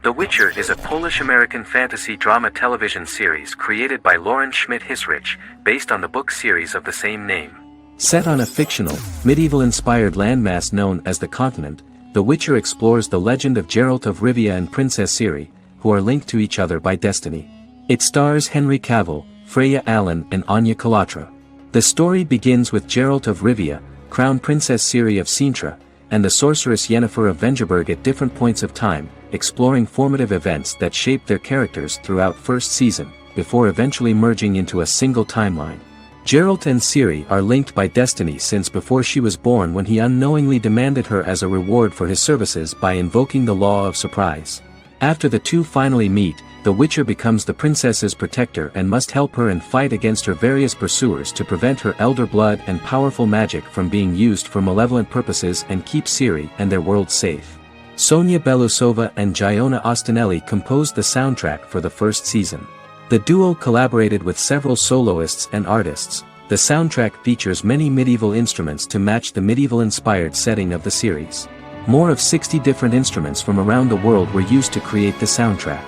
The Witcher is a Polish-American fantasy drama television series created by Lauren Schmidt-Hisrich, based on the book series of the same name. Set on a fictional, medieval-inspired landmass known as the Continent, The Witcher explores the legend of Geralt of Rivia and Princess Ciri, who are linked to each other by destiny. It stars Henry Cavill, Freya Allan and Anya Chalotra. The story begins with Geralt of Rivia, crown Princess Ciri of Sintra, and the sorceress Yennefer of Vengerberg at different points of time, exploring formative events that shaped their characters throughout first season, before eventually merging into a single timeline. Geralt and Ciri are linked by destiny since before she was born, when he unknowingly demanded her as a reward for his services by invoking the law of surprise. After the two finally meet, the Witcher becomes the princess's protector and must help her and fight against her various pursuers to prevent her elder blood and powerful magic from being used for malevolent purposes and keep Ciri and their world safe. Sonia Belousova and Giona Ostinelli composed the soundtrack for the first season. The duo collaborated with several soloists and artists. The soundtrack features many medieval instruments to match the medieval-inspired setting of the series. More of 60 different instruments from around the world were used to create the soundtrack.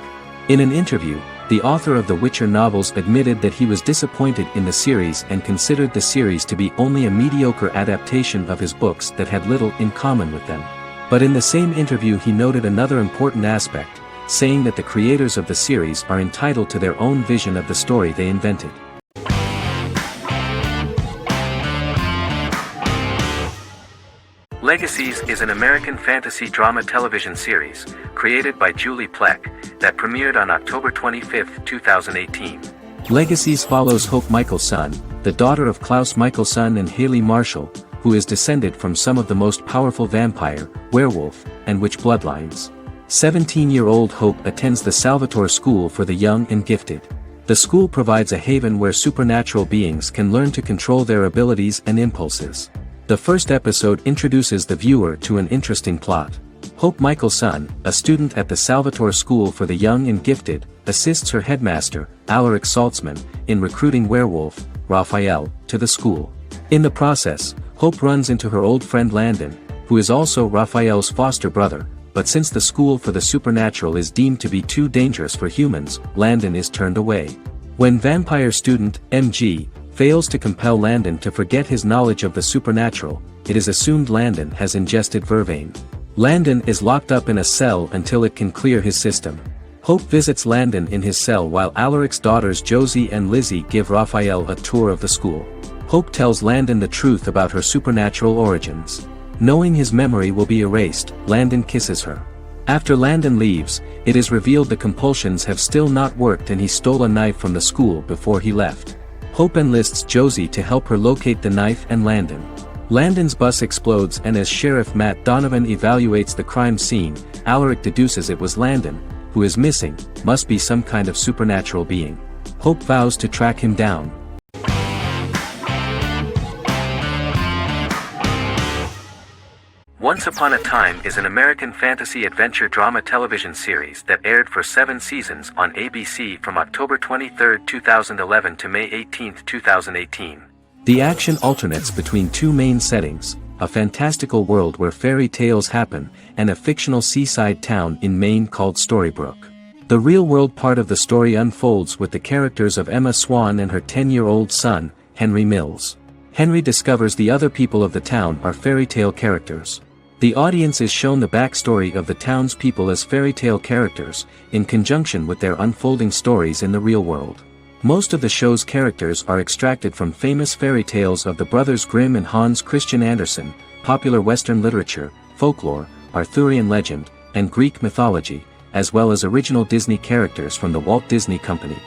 In an interview, the author of the Witcher novels admitted that he was disappointed in the series and considered the series to be only a mediocre adaptation of his books that had little in common with them. But in the same interview he noted another important aspect, saying that the creators of the series are entitled to their own vision of the story they invented. Legacies is an American fantasy drama television series, created by Julie Plec, that premiered on October 25, 2018. Legacies follows Hope Michelson, the daughter of Klaus Michelson and Haley Marshall, who is descended from some of the most powerful vampire, werewolf, and witch bloodlines. 17-year-old Hope attends the Salvatore School for the Young and Gifted. The school provides a haven where supernatural beings can learn to control their abilities and impulses. The first episode introduces the viewer to an interesting plot. Hope Michelson, a student at the Salvatore School for the Young and Gifted, assists her headmaster, Alaric Saltzman, in recruiting werewolf, Raphael, to the school. In the process, Hope runs into her old friend Landon, who is also Raphael's foster brother, but since the school for the supernatural is deemed to be too dangerous for humans, Landon is turned away. When vampire student, MG, fails to compel Landon to forget his knowledge of the supernatural, it is assumed Landon has ingested vervain. Landon is locked up in a cell until it can clear his system. Hope visits Landon in his cell while Alaric's daughters Josie and Lizzie give Raphael a tour of the school. Hope tells Landon the truth about her supernatural origins. Knowing his memory will be erased, Landon kisses her. After Landon leaves, it is revealed the compulsions have still not worked and he stole a knife from the school before he left. Hope enlists Josie to help her locate the knife and Landon. Landon's bus explodes and as Sheriff Matt Donovan evaluates the crime scene, Alaric deduces it was Landon, who is missing, must be some kind of supernatural being. Hope vows to track him down. Once Upon a Time is an American fantasy adventure drama television series that aired for 7 seasons on ABC from October 23, 2011 to May 18, 2018. The action alternates between two main settings, a fantastical world where fairy tales happen, and a fictional seaside town in Maine called Storybrooke. The real-world part of the story unfolds with the characters of Emma Swan and her 10-year-old son, Henry Mills. Henry discovers the other people of the town are fairy tale characters. The audience is shown the backstory of the townspeople as fairy tale characters, in conjunction with their unfolding stories in the real world. Most of the show's characters are extracted from famous fairy tales of the Brothers Grimm and Hans Christian Andersen, popular Western literature, folklore, Arthurian legend, and Greek mythology, as well as original Disney characters from the Walt Disney Company.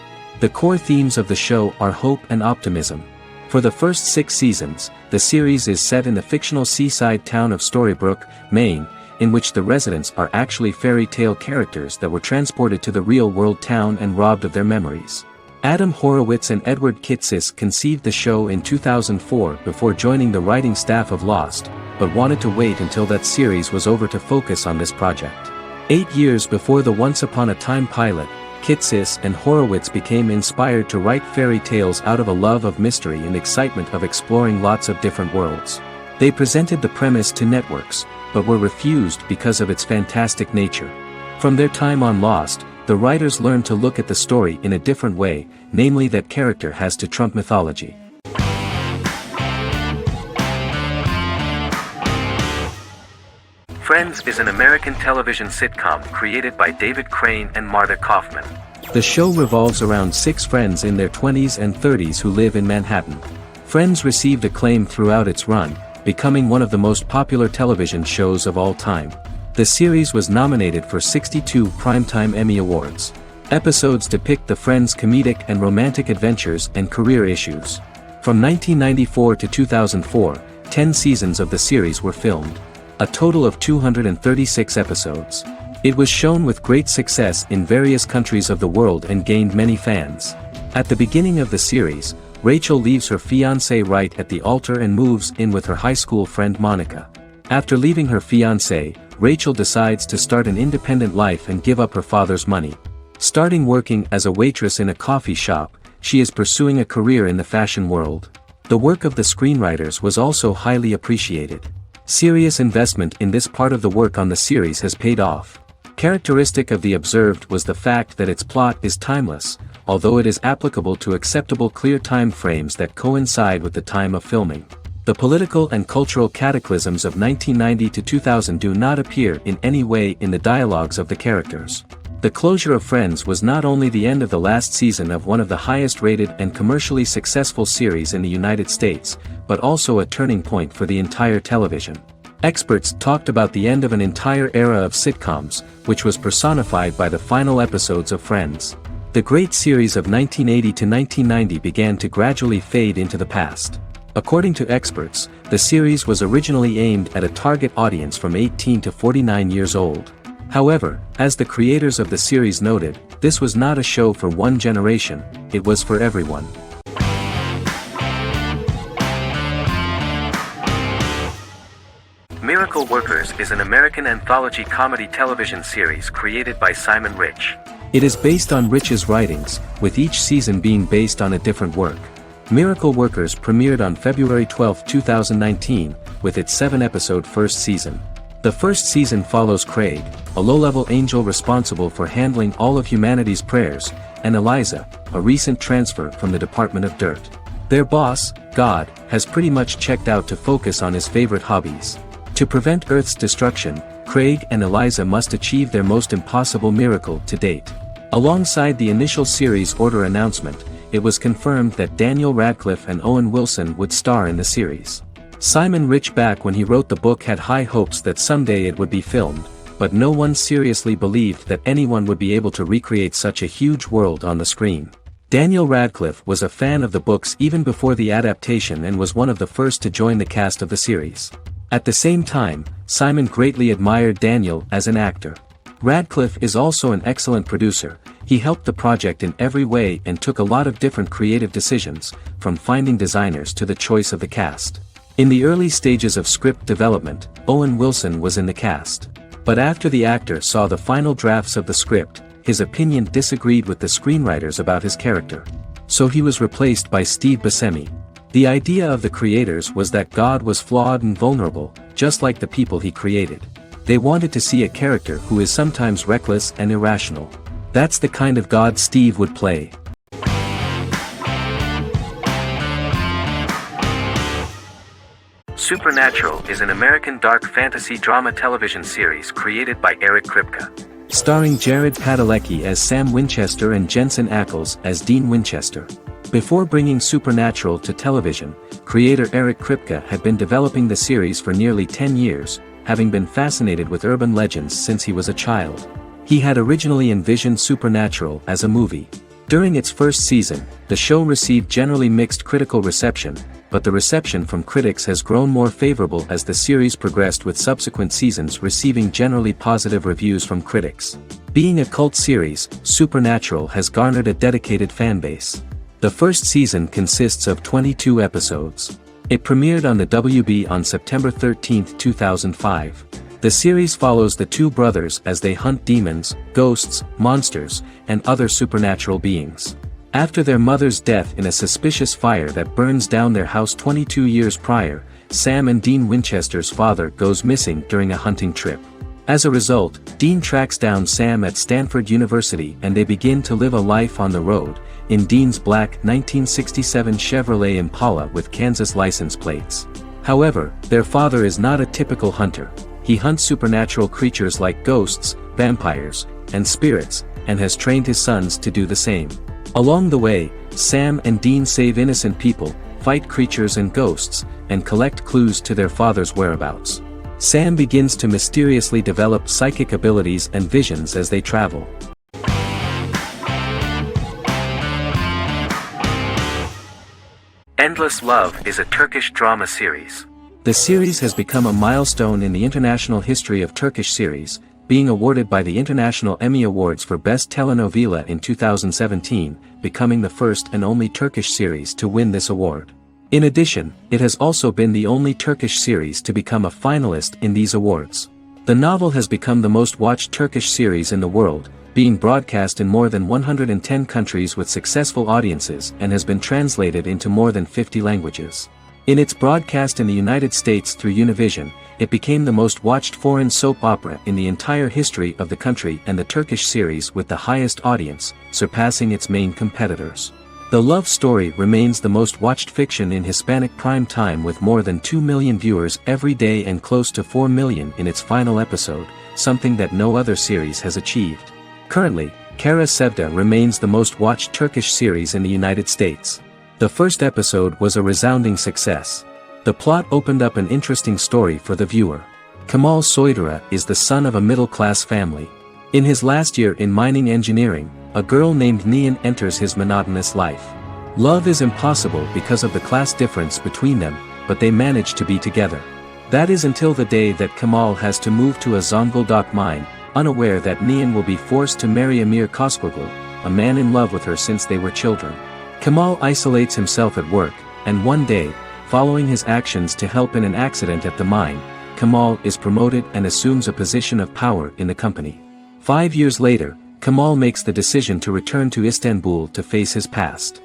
The core themes of the show are hope and optimism. For the first 6 seasons, the series is set in the fictional seaside town of Storybrooke, Maine, in which the residents are actually fairy tale characters that were transported to the real-world town and robbed of their memories. Adam Horowitz and Edward Kitsis conceived the show in 2004 before joining the writing staff of Lost, but wanted to wait until that series was over to focus on this project. 8 years before the Once Upon a Time pilot, Kitsis and Horowitz became inspired to write fairy tales out of a love of mystery and excitement of exploring lots of different worlds. They presented the premise to networks, but were refused because of its fantastic nature. From their time on Lost, the writers learned to look at the story in a different way, namely that character has to trump mythology. Friends is an American television sitcom created by David Crane and Martha Kaufman. The show revolves around 6 friends in their 20s and 30s who live in Manhattan. Friends received acclaim throughout its run, becoming one of the most popular television shows of all time. The series was nominated for 62 Primetime Emmy Awards. Episodes depict the friends' comedic and romantic adventures and career issues. From 1994 to 2004, 10 seasons of the series were filmed. A total of 236 episodes. It was shown with great success in various countries of the world and gained many fans. At the beginning of the series, Rachel leaves her fiancé right at the altar and moves in with her high school friend Monica. After leaving her fiancé, Rachel decides to start an independent life and give up her father's money. Starting working as a waitress in a coffee shop, she is pursuing a career in the fashion world. The work of the screenwriters was also highly appreciated. Serious investment in this part of the work on the series has paid off. Characteristic of The Observed was the fact that its plot is timeless, although it is applicable to acceptable clear time frames that coincide with the time of filming. The political and cultural cataclysms of 1990 to 2000 do not appear in any way in the dialogues of the characters. The closure of Friends was not only the end of the last season of one of the highest-rated and commercially successful series in the United States, but also a turning point for the entire television. Experts talked about the end of an entire era of sitcoms, which was personified by the final episodes of Friends. The great series of 1980 to 1990 began to gradually fade into the past. According to experts, the series was originally aimed at a target audience from 18 to 49 years old. However, as the creators of the series noted, this was not a show for one generation, it was for everyone. Miracle Workers is an American anthology comedy television series created by Simon Rich. It is based on Rich's writings, with each season being based on a different work. Miracle Workers premiered on February 12, 2019, with its 7-episode first season. The first season follows Craig, a low-level angel responsible for handling all of humanity's prayers, and Eliza, a recent transfer from the Department of Dirt. Their boss, God, has pretty much checked out to focus on his favorite hobbies. To prevent Earth's destruction, Craig and Eliza must achieve their most impossible miracle to date. Alongside the initial series order announcement, it was confirmed that Daniel Radcliffe and Owen Wilson would star in the series. Simon Rich back when he wrote the book had high hopes that someday it would be filmed, but no one seriously believed that anyone would be able to recreate such a huge world on the screen. Daniel Radcliffe was a fan of the books even before the adaptation and was one of the first to join the cast of the series. At the same time, Simon greatly admired Daniel as an actor. Radcliffe is also an excellent producer. He helped the project in every way and took a lot of different creative decisions, from finding designers to the choice of the cast. In the early stages of script development, Owen Wilson was in the cast. But after the actor saw the final drafts of the script, his opinion disagreed with the screenwriters about his character. So he was replaced by Steve Buscemi. The idea of the creators was that God was flawed and vulnerable, just like the people he created. They wanted to see a character who is sometimes reckless and irrational. That's the kind of God Steve would play. Supernatural is an American dark fantasy drama television series created by Eric Kripke. Starring Jared Padalecki as Sam Winchester and Jensen Ackles as Dean Winchester. Before bringing Supernatural to television, creator Eric Kripke had been developing the series for nearly 10 years, having been fascinated with urban legends since he was a child. He had originally envisioned Supernatural as a movie. During its first season, the show received generally mixed critical reception, but the reception from critics has grown more favorable as the series progressed, with subsequent seasons receiving generally positive reviews from critics. Being a cult series, Supernatural has garnered a dedicated fanbase. The first season consists of 22 episodes. It premiered on the WB on September 13, 2005. The series follows the two brothers as they hunt demons, ghosts, monsters, and other supernatural beings. After their mother's death in a suspicious fire that burns down their house 22 years prior, Sam and Dean Winchester's father goes missing during a hunting trip. As a result, Dean tracks down Sam at Stanford University and they begin to live a life on the road, in Dean's black 1967 Chevrolet Impala with Kansas license plates. However, their father is not a typical hunter. He hunts supernatural creatures like ghosts, vampires, and spirits, and has trained his sons to do the same. Along the way, Sam and Dean save innocent people, fight creatures and ghosts, and collect clues to their father's whereabouts. Sam begins to mysteriously develop psychic abilities and visions as they travel. Endless Love is a Turkish drama series. The series has become a milestone in the international history of Turkish series, being awarded by the International Emmy Awards for Best Telenovela in 2017, becoming the first and only Turkish series to win this award. In addition, it has also been the only Turkish series to become a finalist in these awards. The novel has become the most watched Turkish series in the world, being broadcast in more than 110 countries with successful audiences and has been translated into more than 50 languages. In its broadcast in the United States through Univision, it became the most watched foreign soap opera in the entire history of the country and the Turkish series with the highest audience, surpassing its main competitors. The love story remains the most watched fiction in Hispanic prime time with more than 2 million viewers every day and close to 4 million in its final episode, something that no other series has achieved. Currently, Kara Sevda remains the most watched Turkish series in the United States. The first episode was a resounding success. The plot opened up an interesting story for the viewer. Kemal Soydura is the son of a middle-class family. In his last year in mining engineering, a girl named Nihan enters his monotonous life. Love is impossible because of the class difference between them, but they manage to be together. That is until the day that Kemal has to move to a Zonguldak mine, unaware that Nihan will be forced to marry Amir Koskoglu, a man in love with her since they were children. Kemal isolates himself at work, and one day, following his actions to help in an accident at the mine, Kemal is promoted and assumes a position of power in the company. 5 years later, Kemal makes the decision to return to Istanbul to face his past.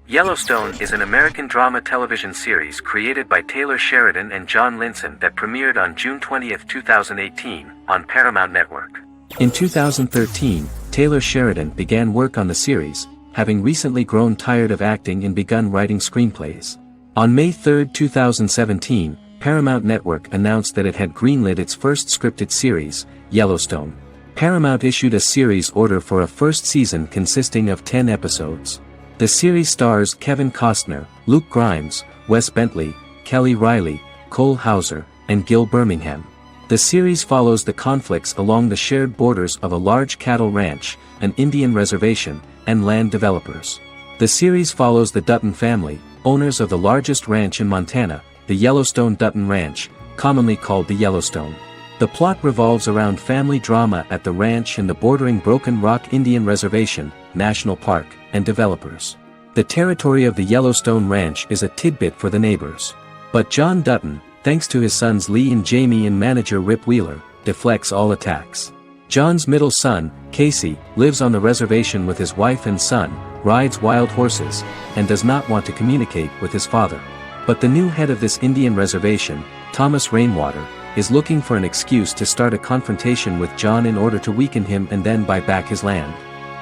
Yellowstone is an American drama television series created by Taylor Sheridan and John Linson that premiered on June 20, 2018, on Paramount Network. In 2013, Taylor Sheridan began work on the series, having recently grown tired of acting and begun writing screenplays. On May 3, 2017, Paramount Network announced that it had greenlit its first scripted series, Yellowstone. Paramount issued a series order for a first season consisting of 10 episodes. The series stars Kevin Costner, Luke Grimes, Wes Bentley, Kelly Riley, Cole Hauser, and Gil Birmingham. The series follows the conflicts along the shared borders of a large cattle ranch, an Indian reservation, and land developers. The series follows the Dutton family, owners of the largest ranch in Montana, the Yellowstone Dutton Ranch, commonly called the Yellowstone. The plot revolves around family drama at the ranch and the bordering Broken Rock Indian Reservation, National Park, and developers. The territory of the Yellowstone Ranch is a tidbit for the neighbors. But John Dutton, thanks to his sons Lee and Jamie and manager Rip Wheeler, deflects all attacks. John's middle son, Casey, lives on the reservation with his wife and son, rides wild horses, and does not want to communicate with his father. But the new head of this Indian reservation, Thomas Rainwater, is looking for an excuse to start a confrontation with John in order to weaken him and then buy back his land.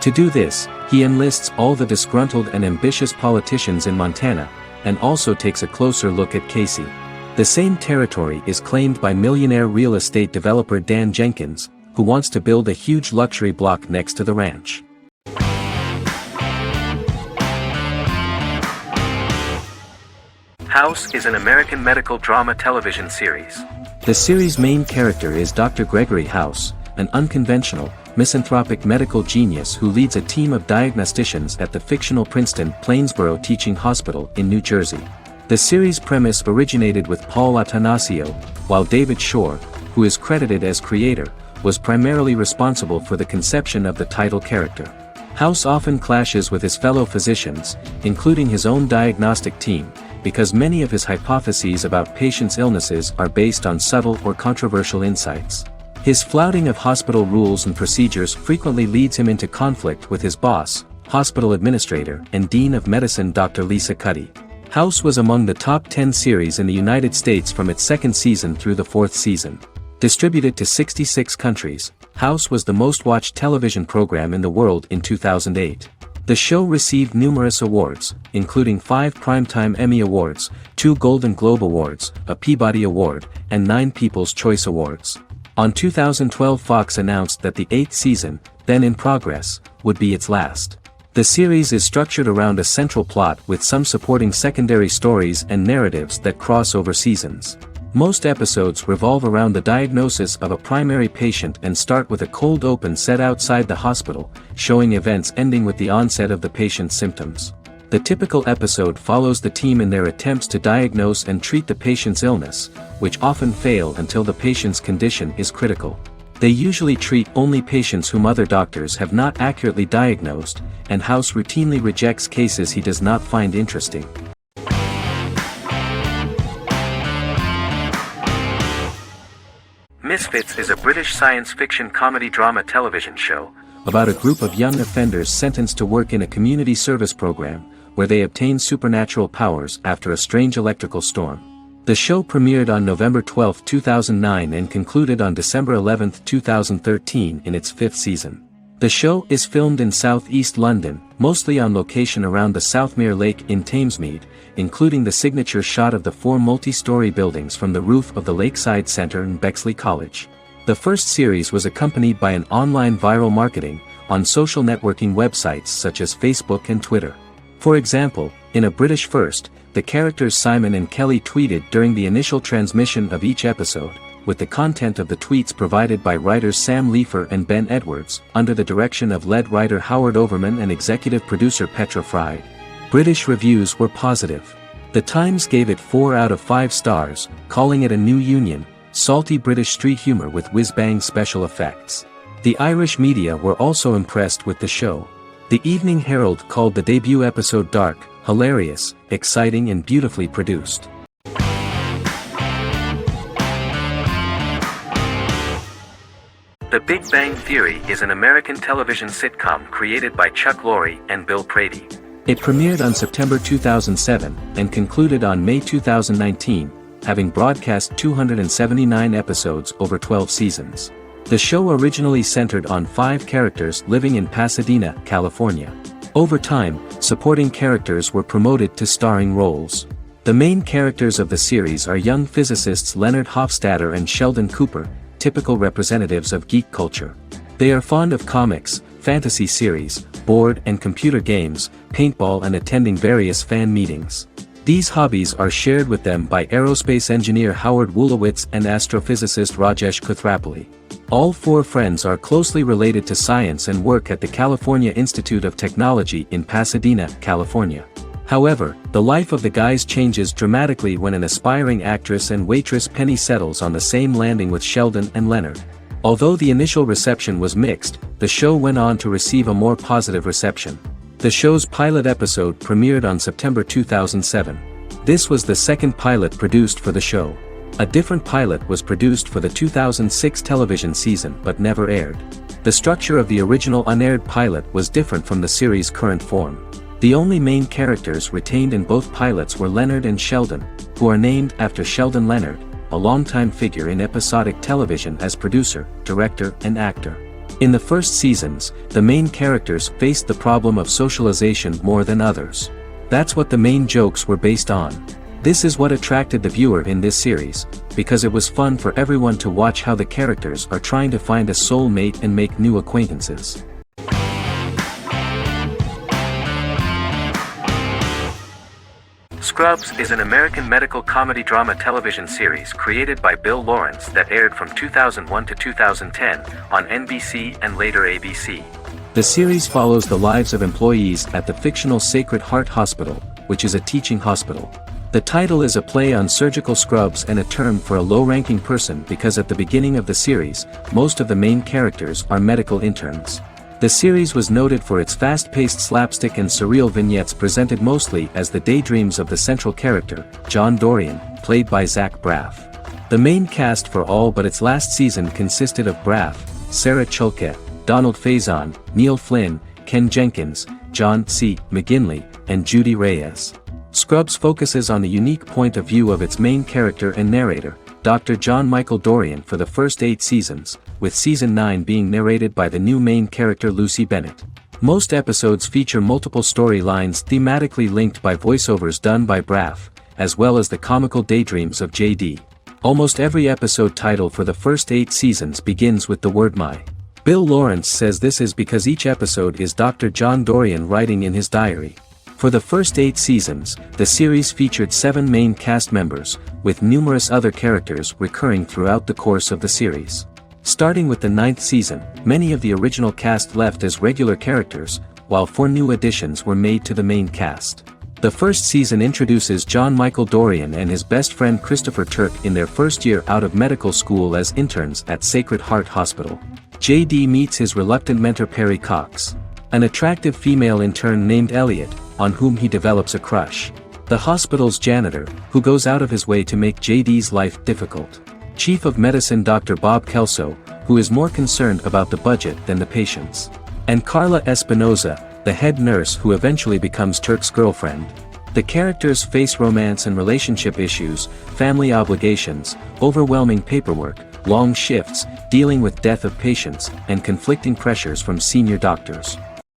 To do this, he enlists all the disgruntled and ambitious politicians in Montana, and also takes a closer look at Casey. The same territory is claimed by millionaire real estate developer Dan Jenkins, who wants to build a huge luxury block next to the ranch. House is an American medical drama television series. The series' main character is Dr. Gregory House, an unconventional, misanthropic medical genius who leads a team of diagnosticians at the fictional Princeton Plainsboro Teaching Hospital in New Jersey. The series' premise originated with Paul Attanasio, while David Shore, who is credited as creator, was primarily responsible for the conception of the title character. House often clashes with his fellow physicians, including his own diagnostic team, because many of his hypotheses about patients' illnesses are based on subtle or controversial insights. His flouting of hospital rules and procedures frequently leads him into conflict with his boss, hospital administrator and dean of medicine Dr. Lisa Cuddy. House was among the top 10 series in the United States from its second season through the fourth season. Distributed to 66 countries, House was the most-watched television program in the world in 2008. The show received numerous awards, including 5 Primetime Emmy Awards, 2 Golden Globe Awards, a Peabody Award, and 9 People's Choice Awards. On 2012, Fox announced that the 8th season, then in progress, would be its last. The series is structured around a central plot with some supporting secondary stories and narratives that cross over seasons. Most episodes revolve around the diagnosis of a primary patient and start with a cold open set outside the hospital, showing events ending with the onset of the patient's symptoms. The typical episode follows the team in their attempts to diagnose and treat the patient's illness, which often fail until the patient's condition is critical. They usually treat only patients whom other doctors have not accurately diagnosed, and House routinely rejects cases he does not find interesting. Misfits is a British science fiction comedy drama television show about a group of young offenders sentenced to work in a community service program, where they obtain supernatural powers after a strange electrical storm. The show premiered on November 12, 2009 and concluded on December 11, 2013 in its 5th season. The show is filmed in southeast London, mostly on location around the Southmere Lake in Thamesmead, including the signature shot of the 4 multi-story buildings from the roof of the Lakeside Centre in Bexley College. The first series was accompanied by an online viral marketing on social networking websites such as Facebook and Twitter. For example, in a British first, the characters Simon and Kelly tweeted during the initial transmission of each episode, with the content of the tweets provided by writers Sam Leifer and Ben Edwards, under the direction of lead writer Howard Overman and executive producer Petra Fried. British reviews were positive. The Times gave it 4 out of 5 stars, calling it a new union, salty British street humour with whiz-bang special effects. The Irish media were also impressed with the show. The Evening Herald called the debut episode dark, hilarious, exciting and beautifully produced. The Big Bang Theory is an American television sitcom created by Chuck Lorre and Bill Prady. It premiered on September 2007 and concluded on May 2019, having broadcast 279 episodes over 12 seasons. The show originally centered on 5 characters living in Pasadena, California. Over time, supporting characters were promoted to starring roles. The main characters of the series are young physicists Leonard Hofstadter and Sheldon Cooper, typical representatives of geek culture. They are fond of comics, fantasy series, board and computer games, paintball and attending various fan meetings. These hobbies are shared with them by aerospace engineer Howard Wolowitz and astrophysicist Rajesh Kuthrapalli. All 4 friends are closely related to science and work at the California Institute of Technology in Pasadena, California. However, the life of the guys changes dramatically when an aspiring actress and waitress Penny settles on the same landing with Sheldon and Leonard. Although the initial reception was mixed, the show went on to receive a more positive reception. The show's pilot episode premiered on September 2007. This was the second pilot produced for the show. A different pilot was produced for the 2006 television season but never aired. The structure of the original unaired pilot was different from the series' current form. The only main characters retained in both pilots were Leonard and Sheldon, who are named after Sheldon Leonard, a longtime figure in episodic television as producer, director, and actor. In the first seasons, the main characters faced the problem of socialization more than others. That's what the main jokes were based on. This is what attracted the viewer in this series, because it was fun for everyone to watch how the characters are trying to find a soul mate and make new acquaintances. Scrubs is an American medical comedy drama television series created by Bill Lawrence that aired from 2001 to 2010 on NBC and later ABC. The series follows the lives of employees at the fictional Sacred Heart Hospital, which is a teaching hospital. The title is a play on surgical scrubs and a term for a low-ranking person because at the beginning of the series, most of the main characters are medical interns. The series was noted for its fast-paced slapstick and surreal vignettes presented mostly as the daydreams of the central character, John Dorian, played by Zach Braff. The main cast for all but its last season consisted of Braff, Sarah Chulke, Donald Faison, Neil Flynn, Ken Jenkins, John C. McGinley, and Judy Reyes. Scrubs focuses on the unique point of view of its main character and narrator, Dr. John Michael Dorian for the first 8 seasons, with season 9 being narrated by the new main character Lucy Bennett. Most episodes feature multiple storylines thematically linked by voiceovers done by Braff, as well as the comical daydreams of JD. Almost every episode title for the first 8 seasons begins with the word my. Bill Lawrence says this is because each episode is Dr. John Dorian writing in his diary. For the first 8 seasons, the series featured 7 main cast members, with numerous other characters recurring throughout the course of the series. Starting with the 9th season, many of the original cast left as regular characters, while 4 new additions were made to the main cast. The first season introduces John Michael Dorian and his best friend Christopher Turk in their first year out of medical school as interns at Sacred Heart Hospital. JD meets his reluctant mentor Perry Cox, an attractive female intern named Elliot, on whom he develops a crush. The hospital's janitor, who goes out of his way to make JD's life difficult. Chief of Medicine Dr. Bob Kelso, who is more concerned about the budget than the patients. And Carla Espinoza, the head nurse who eventually becomes Turk's girlfriend. The characters face romance and relationship issues, family obligations, overwhelming paperwork, long shifts, dealing with death of patients, and conflicting pressures from senior doctors.